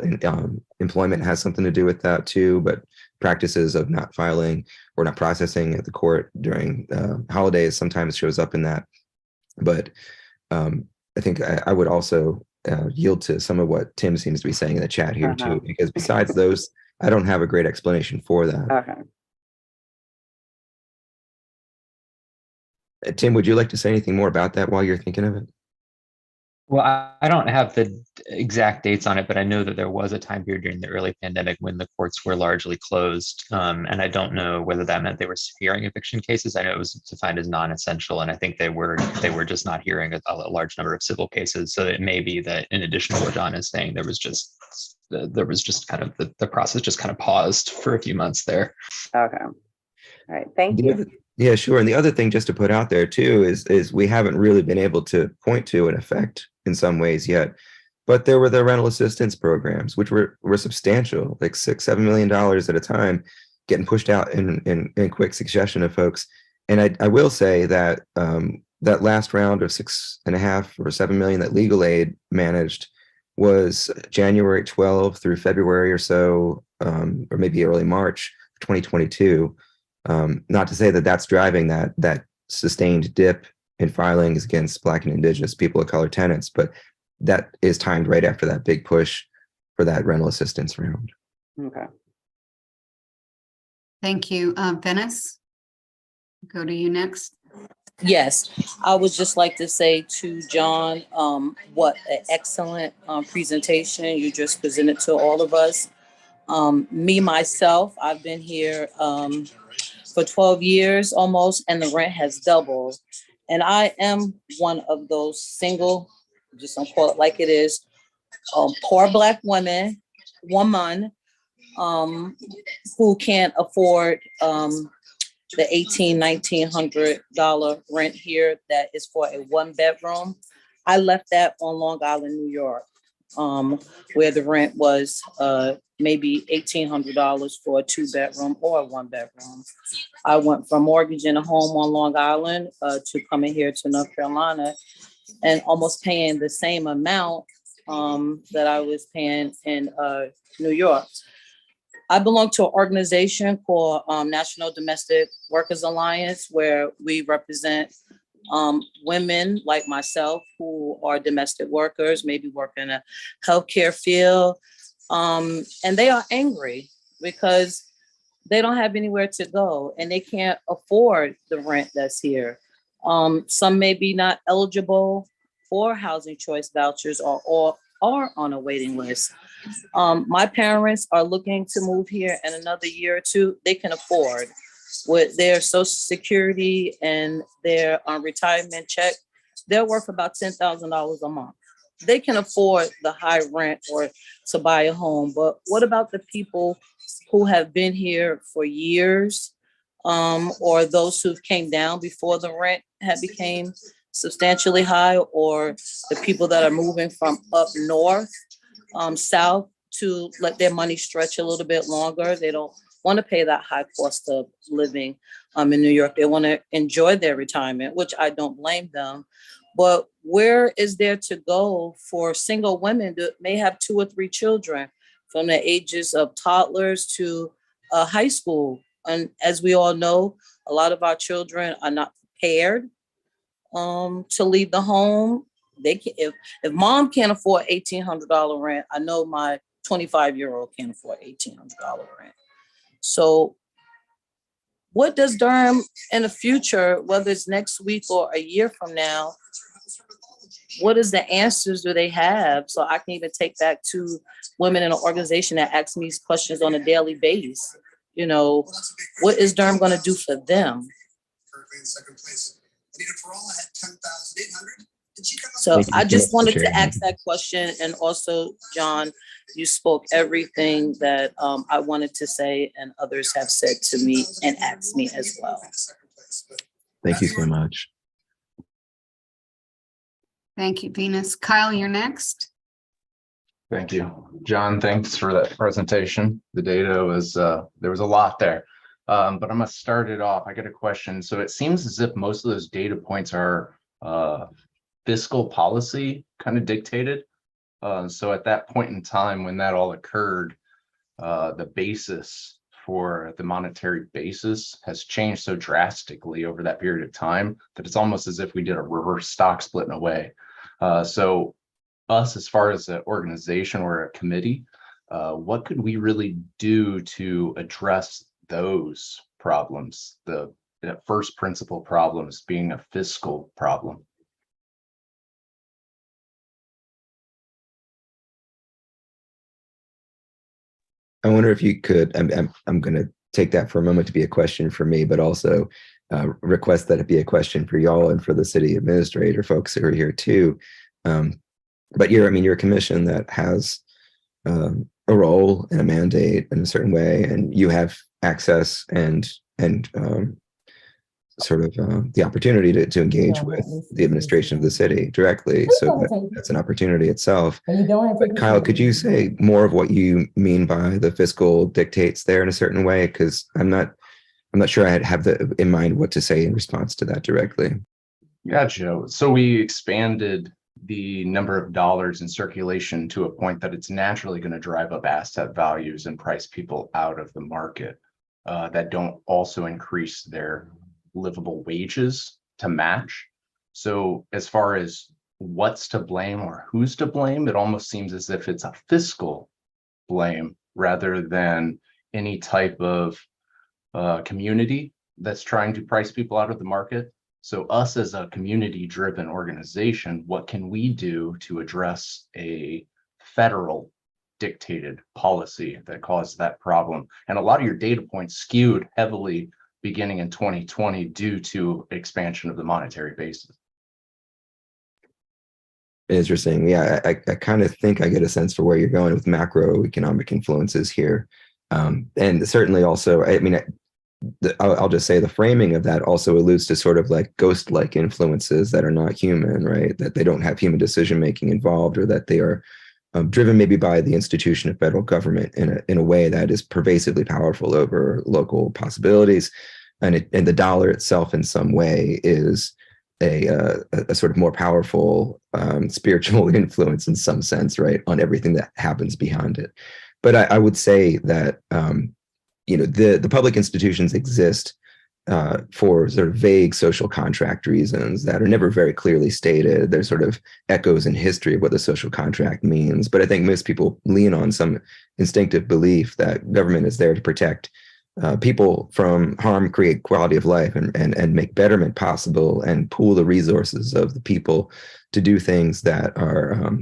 employment has something to do with that too, but practices of not filing or not processing at the court during holidays sometimes shows up in that. But I think I would also yield to some of what Tim seems to be saying in the chat here too, because besides those, I don't have a great explanation for that. Okay. Tim, would you like to say anything more about that while you're thinking of it? Well, I don't have the exact dates on it, but I know that there was a time period during the early pandemic when the courts were largely closed. And I don't know whether that meant they were hearing eviction cases. I know it was defined as non-essential, and I think they were just not hearing a large number of civil cases. So it may be that in addition to what John is saying, there was just kind of the process just kind of paused for a few months there. Okay. All right. Thank you. Yeah, sure. And the other thing just to put out there too is we haven't really been able to point to an effect in some ways yet, but there were the rental assistance programs, which were substantial, like $6-7 million at a time, getting pushed out in quick succession of folks. And I will say that that last round of 6.5 or 7 million that legal aid managed was January 12 through February or so, or maybe early March 2022. Not to say that that's driving that sustained dip in filings against Black and Indigenous people of color tenants, but that is timed right after that big push for that rental assistance round. Okay. Thank you. Venice, go to you next. Yes, I would just like to say to John, what an excellent presentation you just presented to all of us. Me, myself, I've been here for 12 years almost, and the rent has doubled. And I am one of those single, just don't call it like it is, poor Black woman who can't afford the $1,900 rent here that is for a 1-bedroom. I left that on Long Island, New York, where the rent was maybe $1,800 for a 2-bedroom or a 1-bedroom. I went from mortgaging a home on Long Island to coming here to North Carolina and almost paying the same amount that I was paying in New York. I belong to an organization called National Domestic Workers Alliance, where we represent women like myself who are domestic workers, maybe work in a healthcare field. And they are angry because they don't have anywhere to go and they can't afford the rent that's here. Some may be not eligible for housing choice vouchers or are on a waiting list. My parents are looking to move here in another year or two. They can afford with their Social Security and their retirement check. They're worth about $10,000 a month. They can afford the high rent or to buy a home. But what about the people who have been here for years, or those who came down before the rent had became substantially high, or the people that are moving from up north, south to let their money stretch a little bit longer? They don't want to pay that high cost of living in New York. They want to enjoy their retirement, which I don't blame them. But where is there to go for single women that may have 2 or 3 children from the ages of toddlers to high school? And as we all know, a lot of our children are not prepared to leave the home. They can, if mom can't afford $1,800 rent, I know my 25-year-old can't afford $1,800 rent. So what does Durham in the future, whether it's next week or a year from now, what is the answers do they have? So I can even take back to women in an organization that ask me these questions on a daily basis. You know, what is Durham going to do for them? So Thank you I so just much for wanted to sharing that. ask that question. And also, John, you spoke everything that I wanted to say and others have said to me and asked me as well. Thank you so much. Thank you, Venus. Kyle, you're next. Thank you. John, thanks for that presentation. The data was, there was a lot there. But I'm gonna start it off. I got a question. So it seems as if most of those data points are fiscal policy kind of dictated. So at that point in time when that all occurred, the basis for the monetary basis has changed so drastically over that period of time that it's almost as if we did a reverse stock split in a way. So us, as far as an organization or a committee, what could we really do to address those problems? The first principle problems being a fiscal problem. I wonder if you could, I'm going to take that for a moment to be a question for me, but also request that it be a question for y'all and for the city administrator folks who are here too. But you're a commission that has a role and a mandate in a certain way, and you have access and the opportunity to engage with the administration of the city directly. So that's an opportunity itself. But Kyle, could you say more of what you mean by the fiscal dictates there in a certain way? Because I'm not sure I have in mind what to say in response to that directly. Gotcha. So we expanded the number of dollars in circulation to a point that it's naturally going to drive up asset values and price people out of the market that don't also increase their livable wages to match. So as far as what's to blame or who's to blame, it almost seems as if it's a fiscal blame rather than any type of community that's trying to price people out of the market. So us as a community-driven organization, what can we do to address a federal dictated policy that caused that problem? And a lot of your data points skewed heavily beginning in 2020 due to expansion of the monetary basis. Interesting. Yeah, I kind of think I get a sense for where you're going with macroeconomic influences here. And certainly also, I'll just say the framing of that also alludes to sort of like ghost-like influences that are not human, right? That they don't have human decision-making involved, or that they are driven maybe by the institution of federal government in a way that is pervasively powerful over local possibilities. And the dollar itself in some way is a sort of more powerful spiritual influence in some sense, right, on everything that happens behind it. But I would say that the public institutions exist for sort of vague social contract reasons that are never very clearly stated. There's sort of echoes in history of what the social contract means. But I think most people lean on some instinctive belief that government is there to protect people from harm, create quality of life, and make betterment possible, and pool the resources of the people to do things that are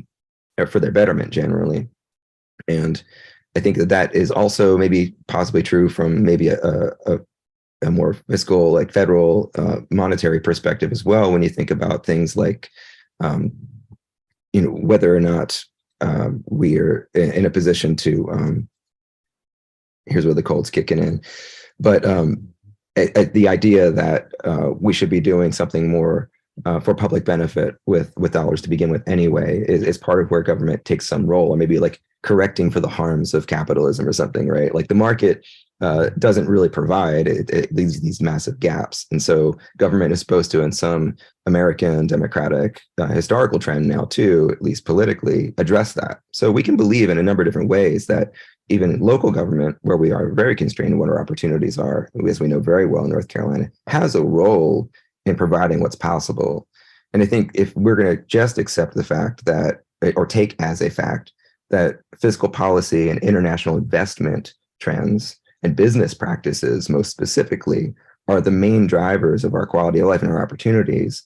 for their betterment generally. And I think that is also maybe possibly true from maybe a more fiscal, like federal monetary perspective as well, when you think about things like, whether or not we are in a position to, here's where the cold's kicking in, but the idea that we should be doing something more for public benefit with dollars to begin with anyway is part of where government takes some role, or maybe like correcting for the harms of capitalism or something, right? Like the market doesn't really provide, it leaves these massive gaps. And so government is supposed to, in some American democratic historical trend now too, at least politically, address that. So we can believe in a number of different ways that even local government, where we are very constrained in what our opportunities are, as we know very well in North Carolina, has a role in providing what's possible. And I think if we're going to just accept the fact that, or take as a fact, that fiscal policy and international investment trends and business practices, most specifically, are the main drivers of our quality of life and our opportunities,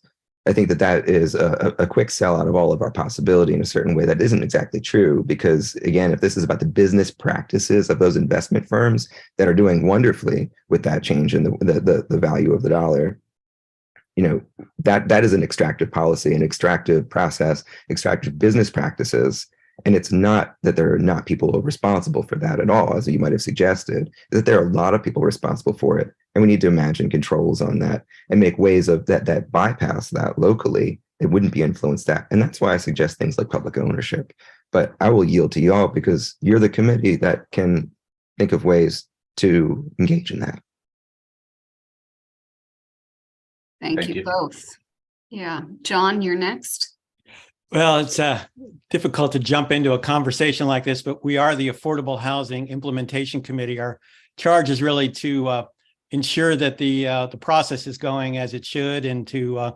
I think that that is a quick sell out of all of our possibility in a certain way that isn't exactly true. Because again, if this is about the business practices of those investment firms that are doing wonderfully with that change in the value of the dollar, you know, that is an extractive policy, an extractive process, extractive business practices. And it's not that there are not people responsible for that at all, as you might have suggested, that there are a lot of people responsible for it. And we need to imagine controls on that and make ways of that bypass that locally. It wouldn't be influenced that. And that's why I suggest things like public ownership. But I will yield to you all because you're the committee that can think of ways to engage in that. Thank you both. Yeah, John, you're next. Well, it's difficult to jump into a conversation like this, but we are the Affordable Housing Implementation Committee. Our charge is really to ensure that the process is going as it should, and to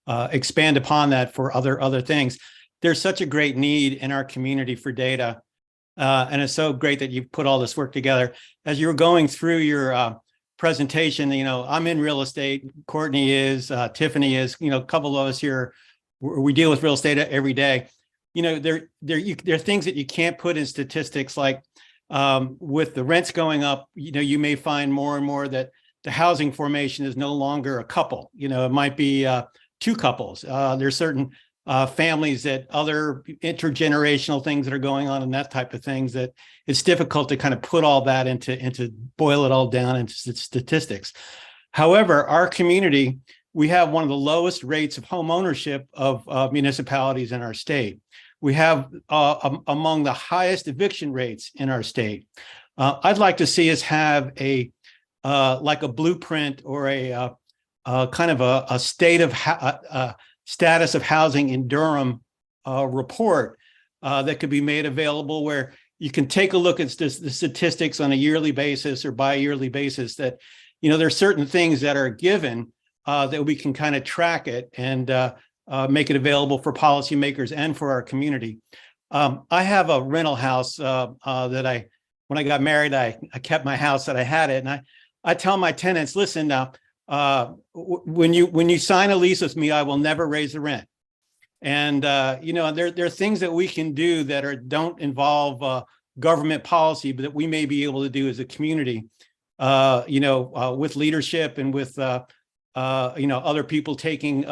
expand upon that for other things. There's such a great need in our community for data, and it's so great that you've put all this work together. As you were going through your presentation, you know, I'm in real estate. Courtney is, Tiffany is, you know, a couple of us here. We deal with real estate every day. You know, there are things that you can't put in statistics, like with the rents going up. You know, you may find more and more that the housing formation is no longer a couple. You know, it might be two couples. There's certain families, that other intergenerational things that are going on and that type of things, that it's difficult to kind of put all that into boil it all down into statistics. However, our community, we have one of the lowest rates of home ownership of municipalities in our state. We have among the highest eviction rates in our state. I'd like to see us have like a blueprint or a kind of a state of status of housing in Durham report that could be made available, where you can take a look at the statistics on a yearly basis or bi-yearly basis, that, you know, there are certain things that are given that we can kind of track it and make it available for policymakers and for our community. I have a rental house that when I got married, I kept my house that I had it. And I tell my tenants, listen, now, when you sign a lease with me, I will never raise the rent. And, you know, there are things that we can do that don't involve government policy, but that we may be able to do as a community, you know, with leadership and with, you know, other people taking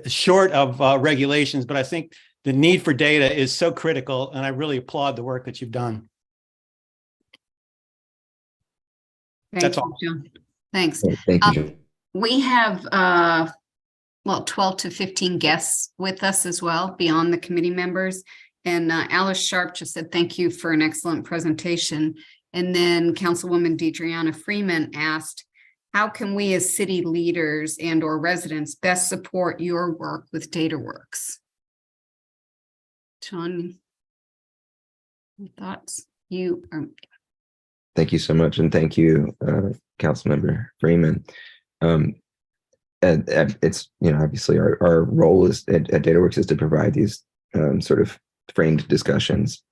short of regulations. But I think the need for data is so critical, and I really applaud the work that you've done. That's all, John. Thanks. Thank you, John. We have, well, 12 to 15 guests with us as well, beyond the committee members. And Alice Sharp just said, thank you for an excellent presentation. And then Councilwoman Deidreana Freeman asked, how can we as city leaders and or residents best support your work with DataWorks? John, your thoughts? You are. Thank you so much. And thank you, Councilmember Freeman. And it's, you know, obviously our role is at DataWorks is to provide these sort of framed discussions,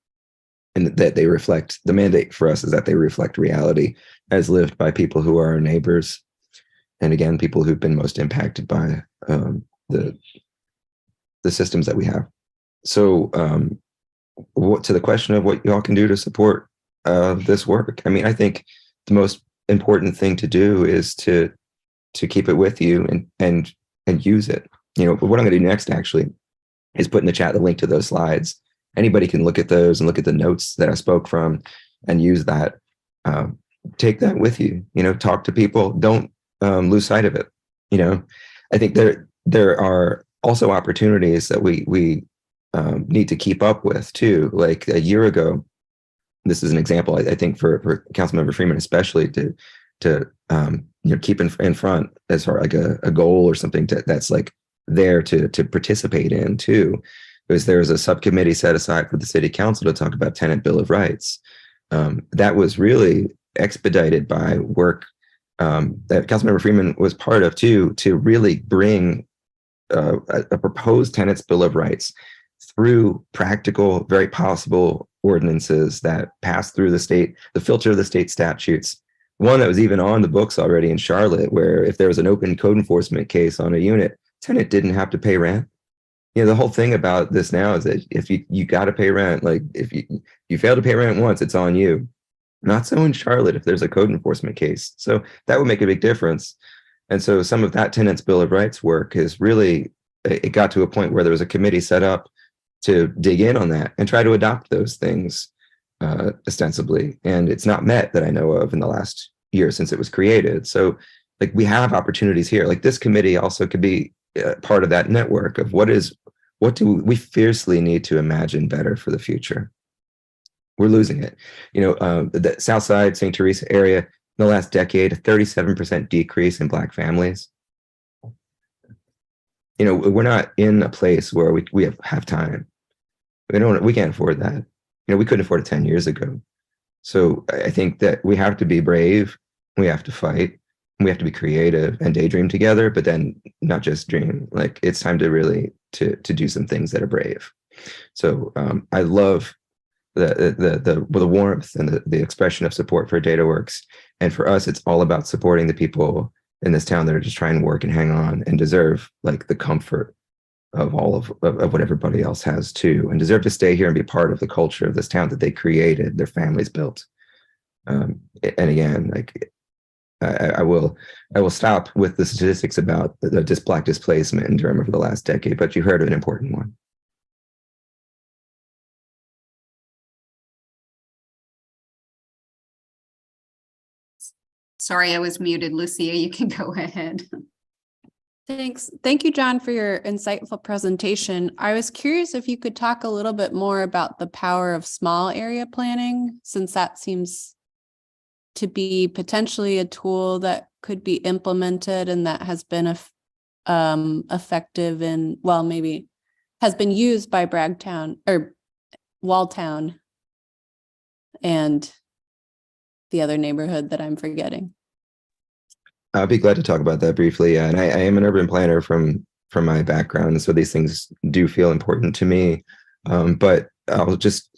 and that they reflect, the mandate for us is that they reflect reality as lived by people who are our neighbors. And again, people who've been most impacted by the systems that we have. So to the question of what y'all can do to support this work, I mean, I think the most important thing to do is to keep it with you and use it. You know, what I'm going to do next actually is put in the chat the link to those slides. Anybody can look at those and look at the notes that I spoke from and use that. Take that with you, you know, talk to people. Don't lose sight of it. You know, I think there are also opportunities that we need to keep up with too. Like a year ago, this is an example, I think for Councilmember Freeman, especially to you know, keep in front as far like a goal or something that's like there to participate in too. Because there's a subcommittee set aside for the city council to talk about tenant bill of rights. That was really expedited by work that Councilmember Freeman was part of too, to really bring a proposed tenants bill of rights through practical, very possible ordinances that pass through the state, the filter of the state statutes. One that was even on the books already in Charlotte, where if there was an open code enforcement case on a unit, tenant didn't have to pay rent. You know, the whole thing about this now is that if you got to pay rent, like if you fail to pay rent once, it's on you. Not so in Charlotte if there's a code enforcement case. So that would make a big difference. And so some of that tenant's Bill of Rights work is really, it got to a point where there was a committee set up to dig in on that and try to adopt those things ostensibly. And it's not met that I know of in the last year since it was created. So like we have opportunities here. Like this committee also could be part of that network of what do we fiercely need to imagine better for the future. We're losing it. You know, the South Side, St. Teresa area, in the last decade, a 37% decrease in Black families. You know, we're not in a place where we have time. We can't afford that. You know, we couldn't afford it 10 years ago. So I think that we have to be brave. We have to fight. We have to be creative and daydream together, but then not just dream. Like it's time to really to do some things that are brave. So I love the warmth and the expression of support for DataWorks. And for us, it's all about supporting the people in this town that are just trying to work and hang on and deserve like the comfort of all of what everybody else has too, and deserve to stay here and be part of the culture of this town that they created, their families built. And again, like I will stop with the statistics about the Black displacement in Durham over the last decade, but you heard an important one. Sorry, I was muted. Lucia, you can go ahead. Thanks. Thank you, John, for your insightful presentation. I was curious if you could talk a little bit more about the power of small area planning, since that seems to be potentially a tool that could be implemented and that has been effective in, well, maybe has been used by Bragtown or Walltown and the other neighborhood that I'm forgetting. I'll be glad to talk about that briefly. And I am an urban planner from my background, so these things do feel important to me. But I'll just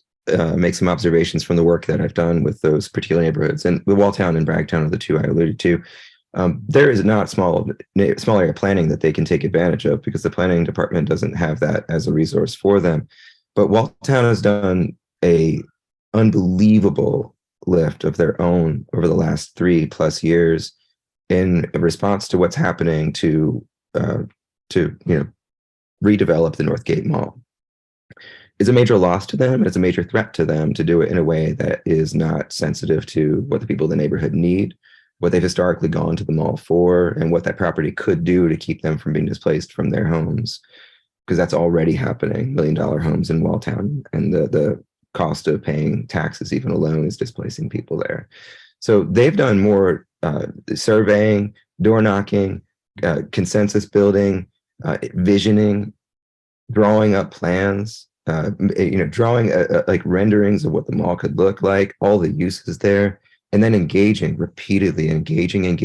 make some observations from the work that I've done with those particular neighborhoods. And the Walltown and Bragtown are the two I alluded to. There is not small area planning that they can take advantage of because the planning department doesn't have that as a resource for them. But Walltown has done a unbelievable lift of their own over the last 3+ years in response to what's happening to redevelop the Northgate Mall. It's a major loss to them, and it's a major threat to them to do it in a way that is not sensitive to what the people of the neighborhood need, what they've historically gone to the mall for, and what that property could do to keep them from being displaced from their homes, because that's already happening. $1 million homes in Walltown, and the cost of paying taxes even alone is displacing people there. So they've done more surveying, door knocking, consensus building, visioning, drawing up plans, drawing like renderings of what the mall could look like, all the uses there, and then engaging repeatedly, engaging,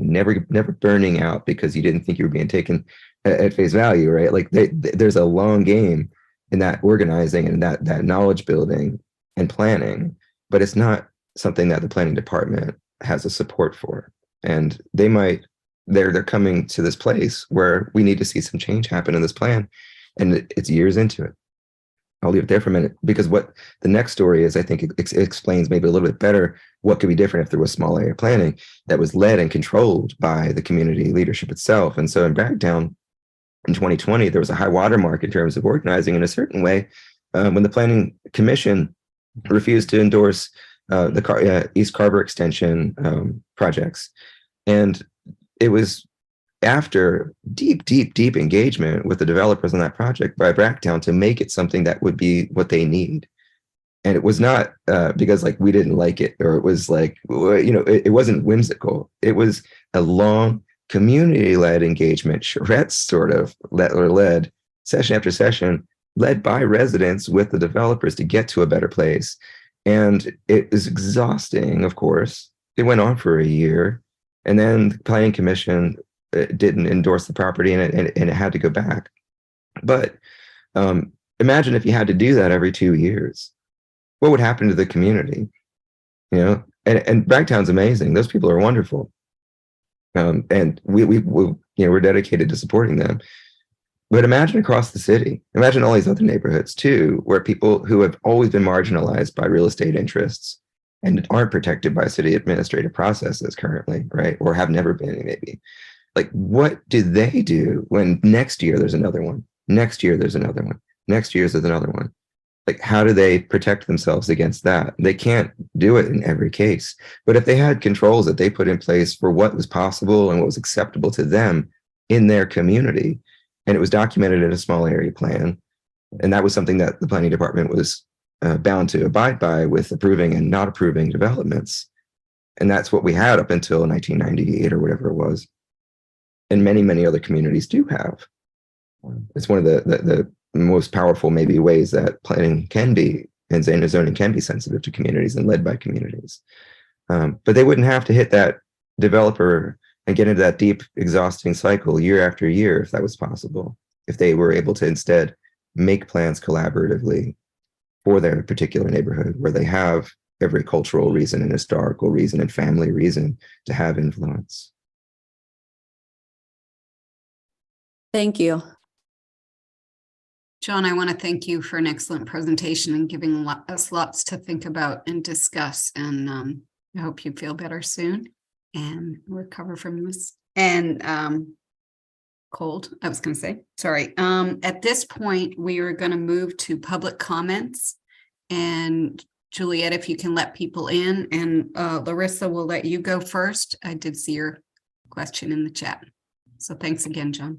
never burning out because you didn't think you were being taken at face value, right? Like there's a long game in that organizing and that knowledge building and planning, but it's not something that the planning department has a support for. And they're coming to this place where we need to see some change happen in this plan, and it's years into it. I'll leave it there for a minute, because what the next story is, I think it explains maybe a little bit better what could be different if there was small area planning that was led and controlled by the community leadership itself. And so in Bragtown in 2020, there was a high watermark in terms of organizing in a certain way when the Planning Commission refused to endorse the East Carver extension projects. And it was after deep engagement with the developers on that project by Bragtown to make it something that would be what they need. And it was not because like we didn't like it, or it was like, it wasn't whimsical. It was a long community-led engagement, charrettes sort of led session after session, led by residents with the developers to get to a better place. And it was exhausting, of course. It went on for a year, and then the Planning Commission didn't endorse the property, and it had to go back. But imagine if you had to do that every 2 years. What would happen to the community? And Bragtown's amazing. Those people are wonderful. And we're dedicated to supporting them. But imagine across the city, imagine all these other neighborhoods too, where people who have always been marginalized by real estate interests and aren't protected by city administrative processes currently, right? Or have never been, maybe. Like, what do they do when next year there's another one? Next year there's another one. Next year there's another one. Like, how do they protect themselves against that? They can't do it in every case. But if they had controls that they put in place for what was possible and what was acceptable to them in their community, and it was documented in a small area plan, and that was something that the planning department was bound to abide by with approving and not approving developments. And that's what we had up until 1998 or whatever it was. And many, many other communities do have. It's one of the most powerful maybe ways that planning can be and zoning can be sensitive to communities and led by communities. But they wouldn't have to hit that developer and get into that deep, exhausting cycle year after year if that was possible, if they were able to instead make plans collaboratively for their particular neighborhood where they have every cultural reason and historical reason and family reason to have influence. Thank you. John, I want to thank you for an excellent presentation and giving us lots to think about and discuss. And I hope you feel better soon and recover from this. And cold, I was going to say, sorry. At this point, we are going to move to public comments. And Juliet, if you can let people in, and Larissa will let you go first. I did see your question in the chat. So thanks again, John.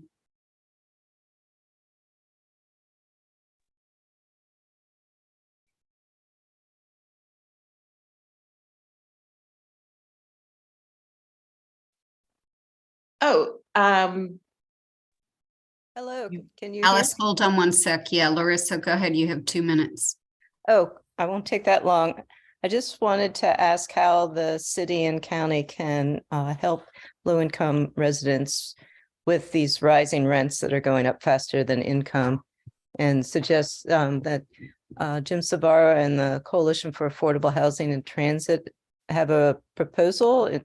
Oh, Hello, can you Alice, hear? hold on one sec. Yeah, Larissa, go ahead. You have 2 minutes. Oh, I won't take that long. I just wanted to ask how the city and county can help low-income residents with these rising rents that are going up faster than income, and suggest that Jim Sabara and the Coalition for Affordable Housing and Transit have a proposal.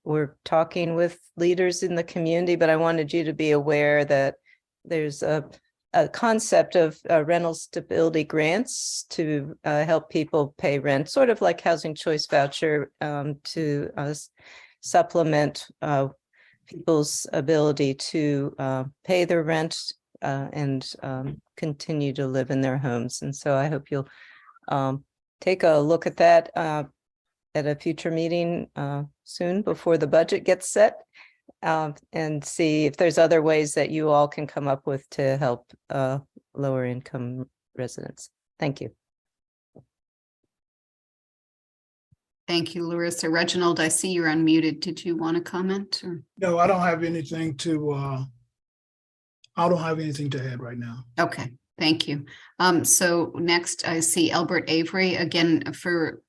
We're talking with leaders in the community, but I wanted you to be aware that there's a concept of rental stability grants to help people pay rent, sort of like housing choice voucher, to supplement people's ability to pay their rent and continue to live in their homes. And so I hope you'll take a look at that at a future meeting soon before the budget gets set, and see if there's other ways that you all can come up with to help lower income residents. Thank you. Thank you, Larissa. Reginald, I see you're unmuted. Did you want to comment? Or? No, I don't have anything to add right now. Okay, thank you. So next I see Albert Avery again. For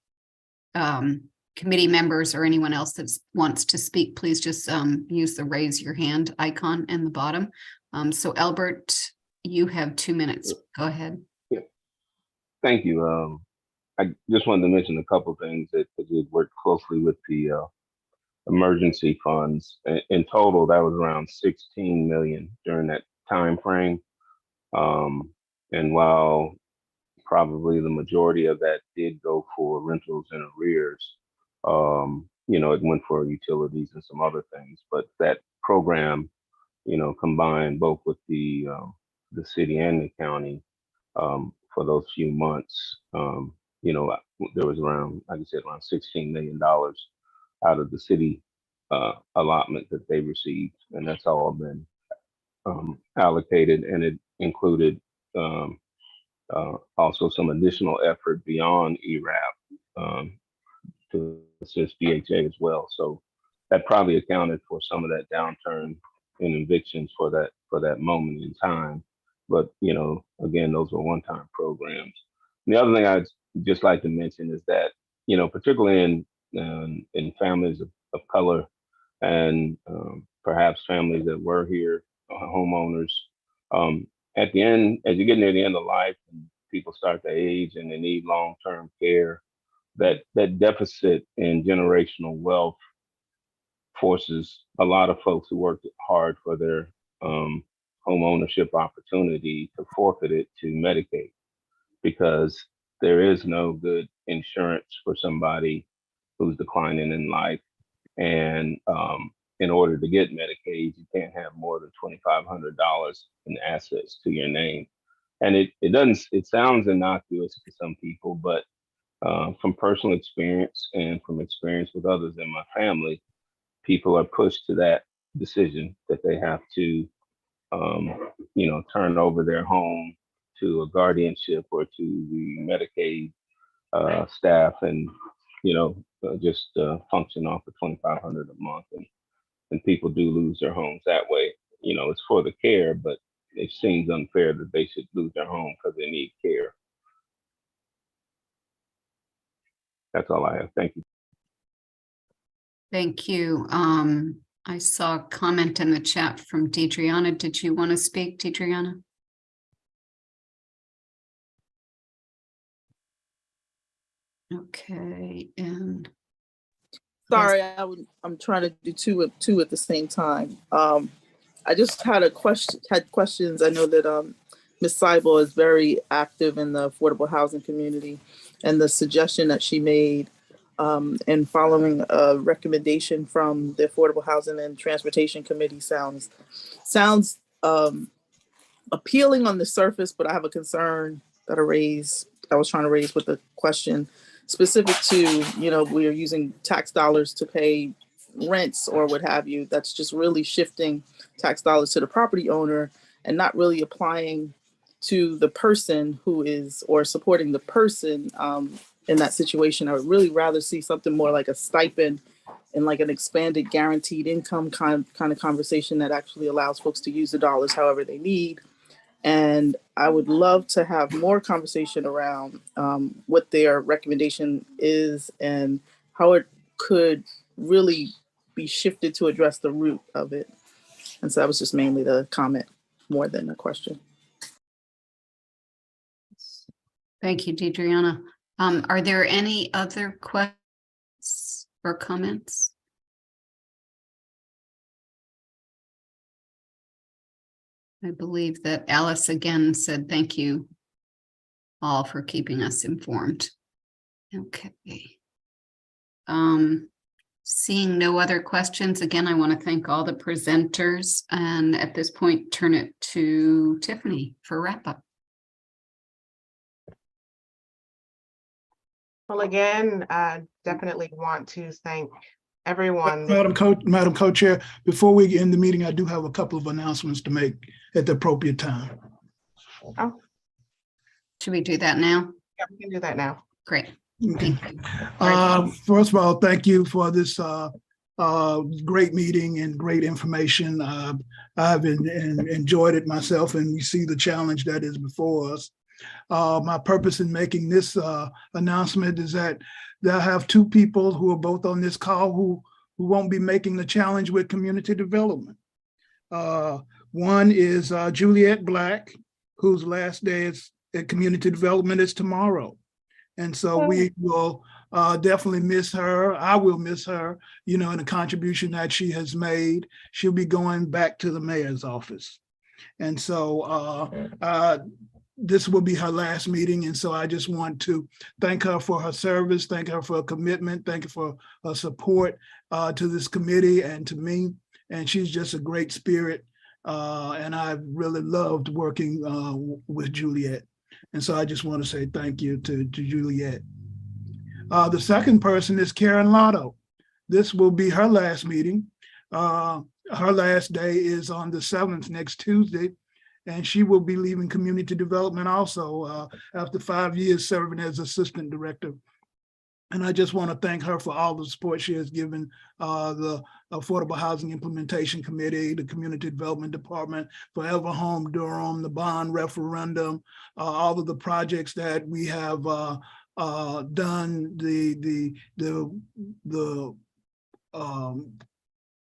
committee members or anyone else that wants to speak, please just use the raise your hand icon in the bottom. So Albert, you have 2 minutes. Go ahead. Yeah. Thank you. I just wanted to mention a couple of things that we worked closely with the emergency funds. In total, that was around 16 million during that time frame. And while probably the majority of that did go for rentals and arrears, it went for utilities and some other things, but that program, combined both with the city and the county, for those few months, there was around, like I said, around $16 million out of the city allotment that they received, and that's all been allocated, and it included also some additional effort beyond ERAP to assist DHA as well. So that probably accounted for some of that downturn in evictions for that moment in time. But again, those were one-time programs. And the other thing I'd just like to mention is that particularly in families of color and perhaps families that were here, homeowners, at the end, as you get near the end of life and people start to age and they need long-term care, that deficit in generational wealth forces a lot of folks who worked hard for their home ownership opportunity to forfeit it to Medicaid, because there is no good insurance for somebody who's declining in life. And in order to get Medicaid, you can't have more than $2,500 in assets to your name. And it sounds innocuous to some people, but from personal experience and from experience with others in my family, people are pushed to that decision that they have to, turn over their home to a guardianship or to the Medicaid staff, and just function off of $2,500 a month, and people do lose their homes that way. It's for the care, but it seems unfair that they should lose their home because they need care. That's all I have. Thank you. Thank you. I saw a comment in the chat from Deidreana. Did you want to speak, Deidreana? Okay, and sorry, I'm trying to do two at the same time. I just had questions. I know that Ms. Seibel is very active in the affordable housing community, and the suggestion that she made and following a recommendation from the Affordable Housing and Transportation Committee sounds appealing on the surface, but I have a concern that I was trying to raise with the question specific to, we are using tax dollars to pay rents or what have you. That's just really shifting tax dollars to the property owner and not really applying to the person who is, or supporting the person in that situation. I would really rather see something more like a stipend and like an expanded guaranteed income kind of conversation that actually allows folks to use the dollars however they need. And I would love to have more conversation around what their recommendation is and how it could really be shifted to address the root of it. And so that was just mainly the comment more than a question. thank you, Deidreana. Are there any other questions or comments? I believe that Alice again said thank you all for keeping us informed. Okay. Seeing no other questions, again, I want to thank all the presenters, and at this point, turn it to Tiffany for wrap up. Well, again, definitely want to thank everyone. Madam Co-Chair, before we end the meeting, I do have a couple of announcements to make at the appropriate time. Oh, should we do that now? Yeah, we can do that now. Great. Okay. First of all, thank you for this great meeting and great information. I've enjoyed it myself, and we see the challenge that is before us. My purpose in making this announcement is that they'll have two people who are both on this call who won't be making the challenge with community development. One is Juliet Black, whose last day at community development is tomorrow. And so we will definitely miss her. I will miss her, and the contribution that she has made. She'll be going back to the mayor's office. And so this will be her last meeting. And so I just want to thank her for her service, thank her for her commitment, thank her for her support to this committee and to me. And she's just a great spirit. And I've really loved working with Juliet. And so I just want to say thank you to Juliet. The second person is Karen Lotto. This will be her last meeting. Her last day is on the 7th, next Tuesday. And she will be leaving community development also after 5 years serving as assistant director. And I just want to thank her for all the support she has given the Affordable Housing Implementation Committee, the Community Development Department, Forever Home Durham, the bond referendum, all of the projects that we have done, the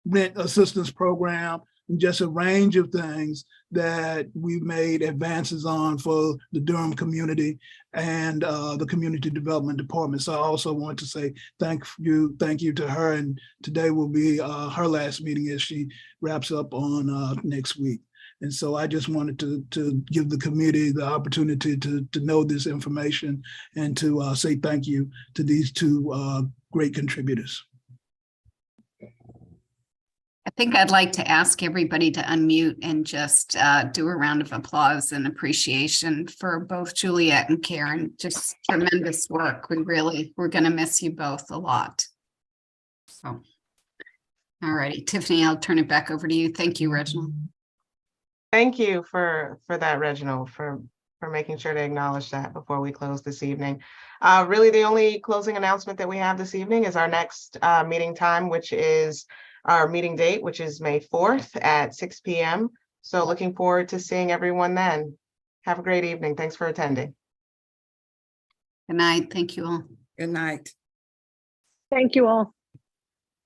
rent assistance program, and just a range of things that we've made advances on for the Durham community and the Community Development Department. So I also want to say thank you to her. And today will be her last meeting as she wraps up on next week. And so I just wanted to give the community the opportunity to know this information and to say thank you to these two great contributors. I think I'd like to ask everybody to unmute and just do a round of applause and appreciation for both Juliet and Karen. Just tremendous work. We're going to miss you both a lot. So, all righty, Tiffany, I'll turn it back over to you. Thank you, Reginald. Thank you for that, Reginald, for making sure to acknowledge that before we close this evening. Really, the only closing announcement that we have this evening is our next meeting time, which is our meeting date, which is May 4th at 6 p.m. So looking forward to seeing everyone then. Have a great evening. Thanks for attending. Good night. Thank you all. Good night. Thank you all.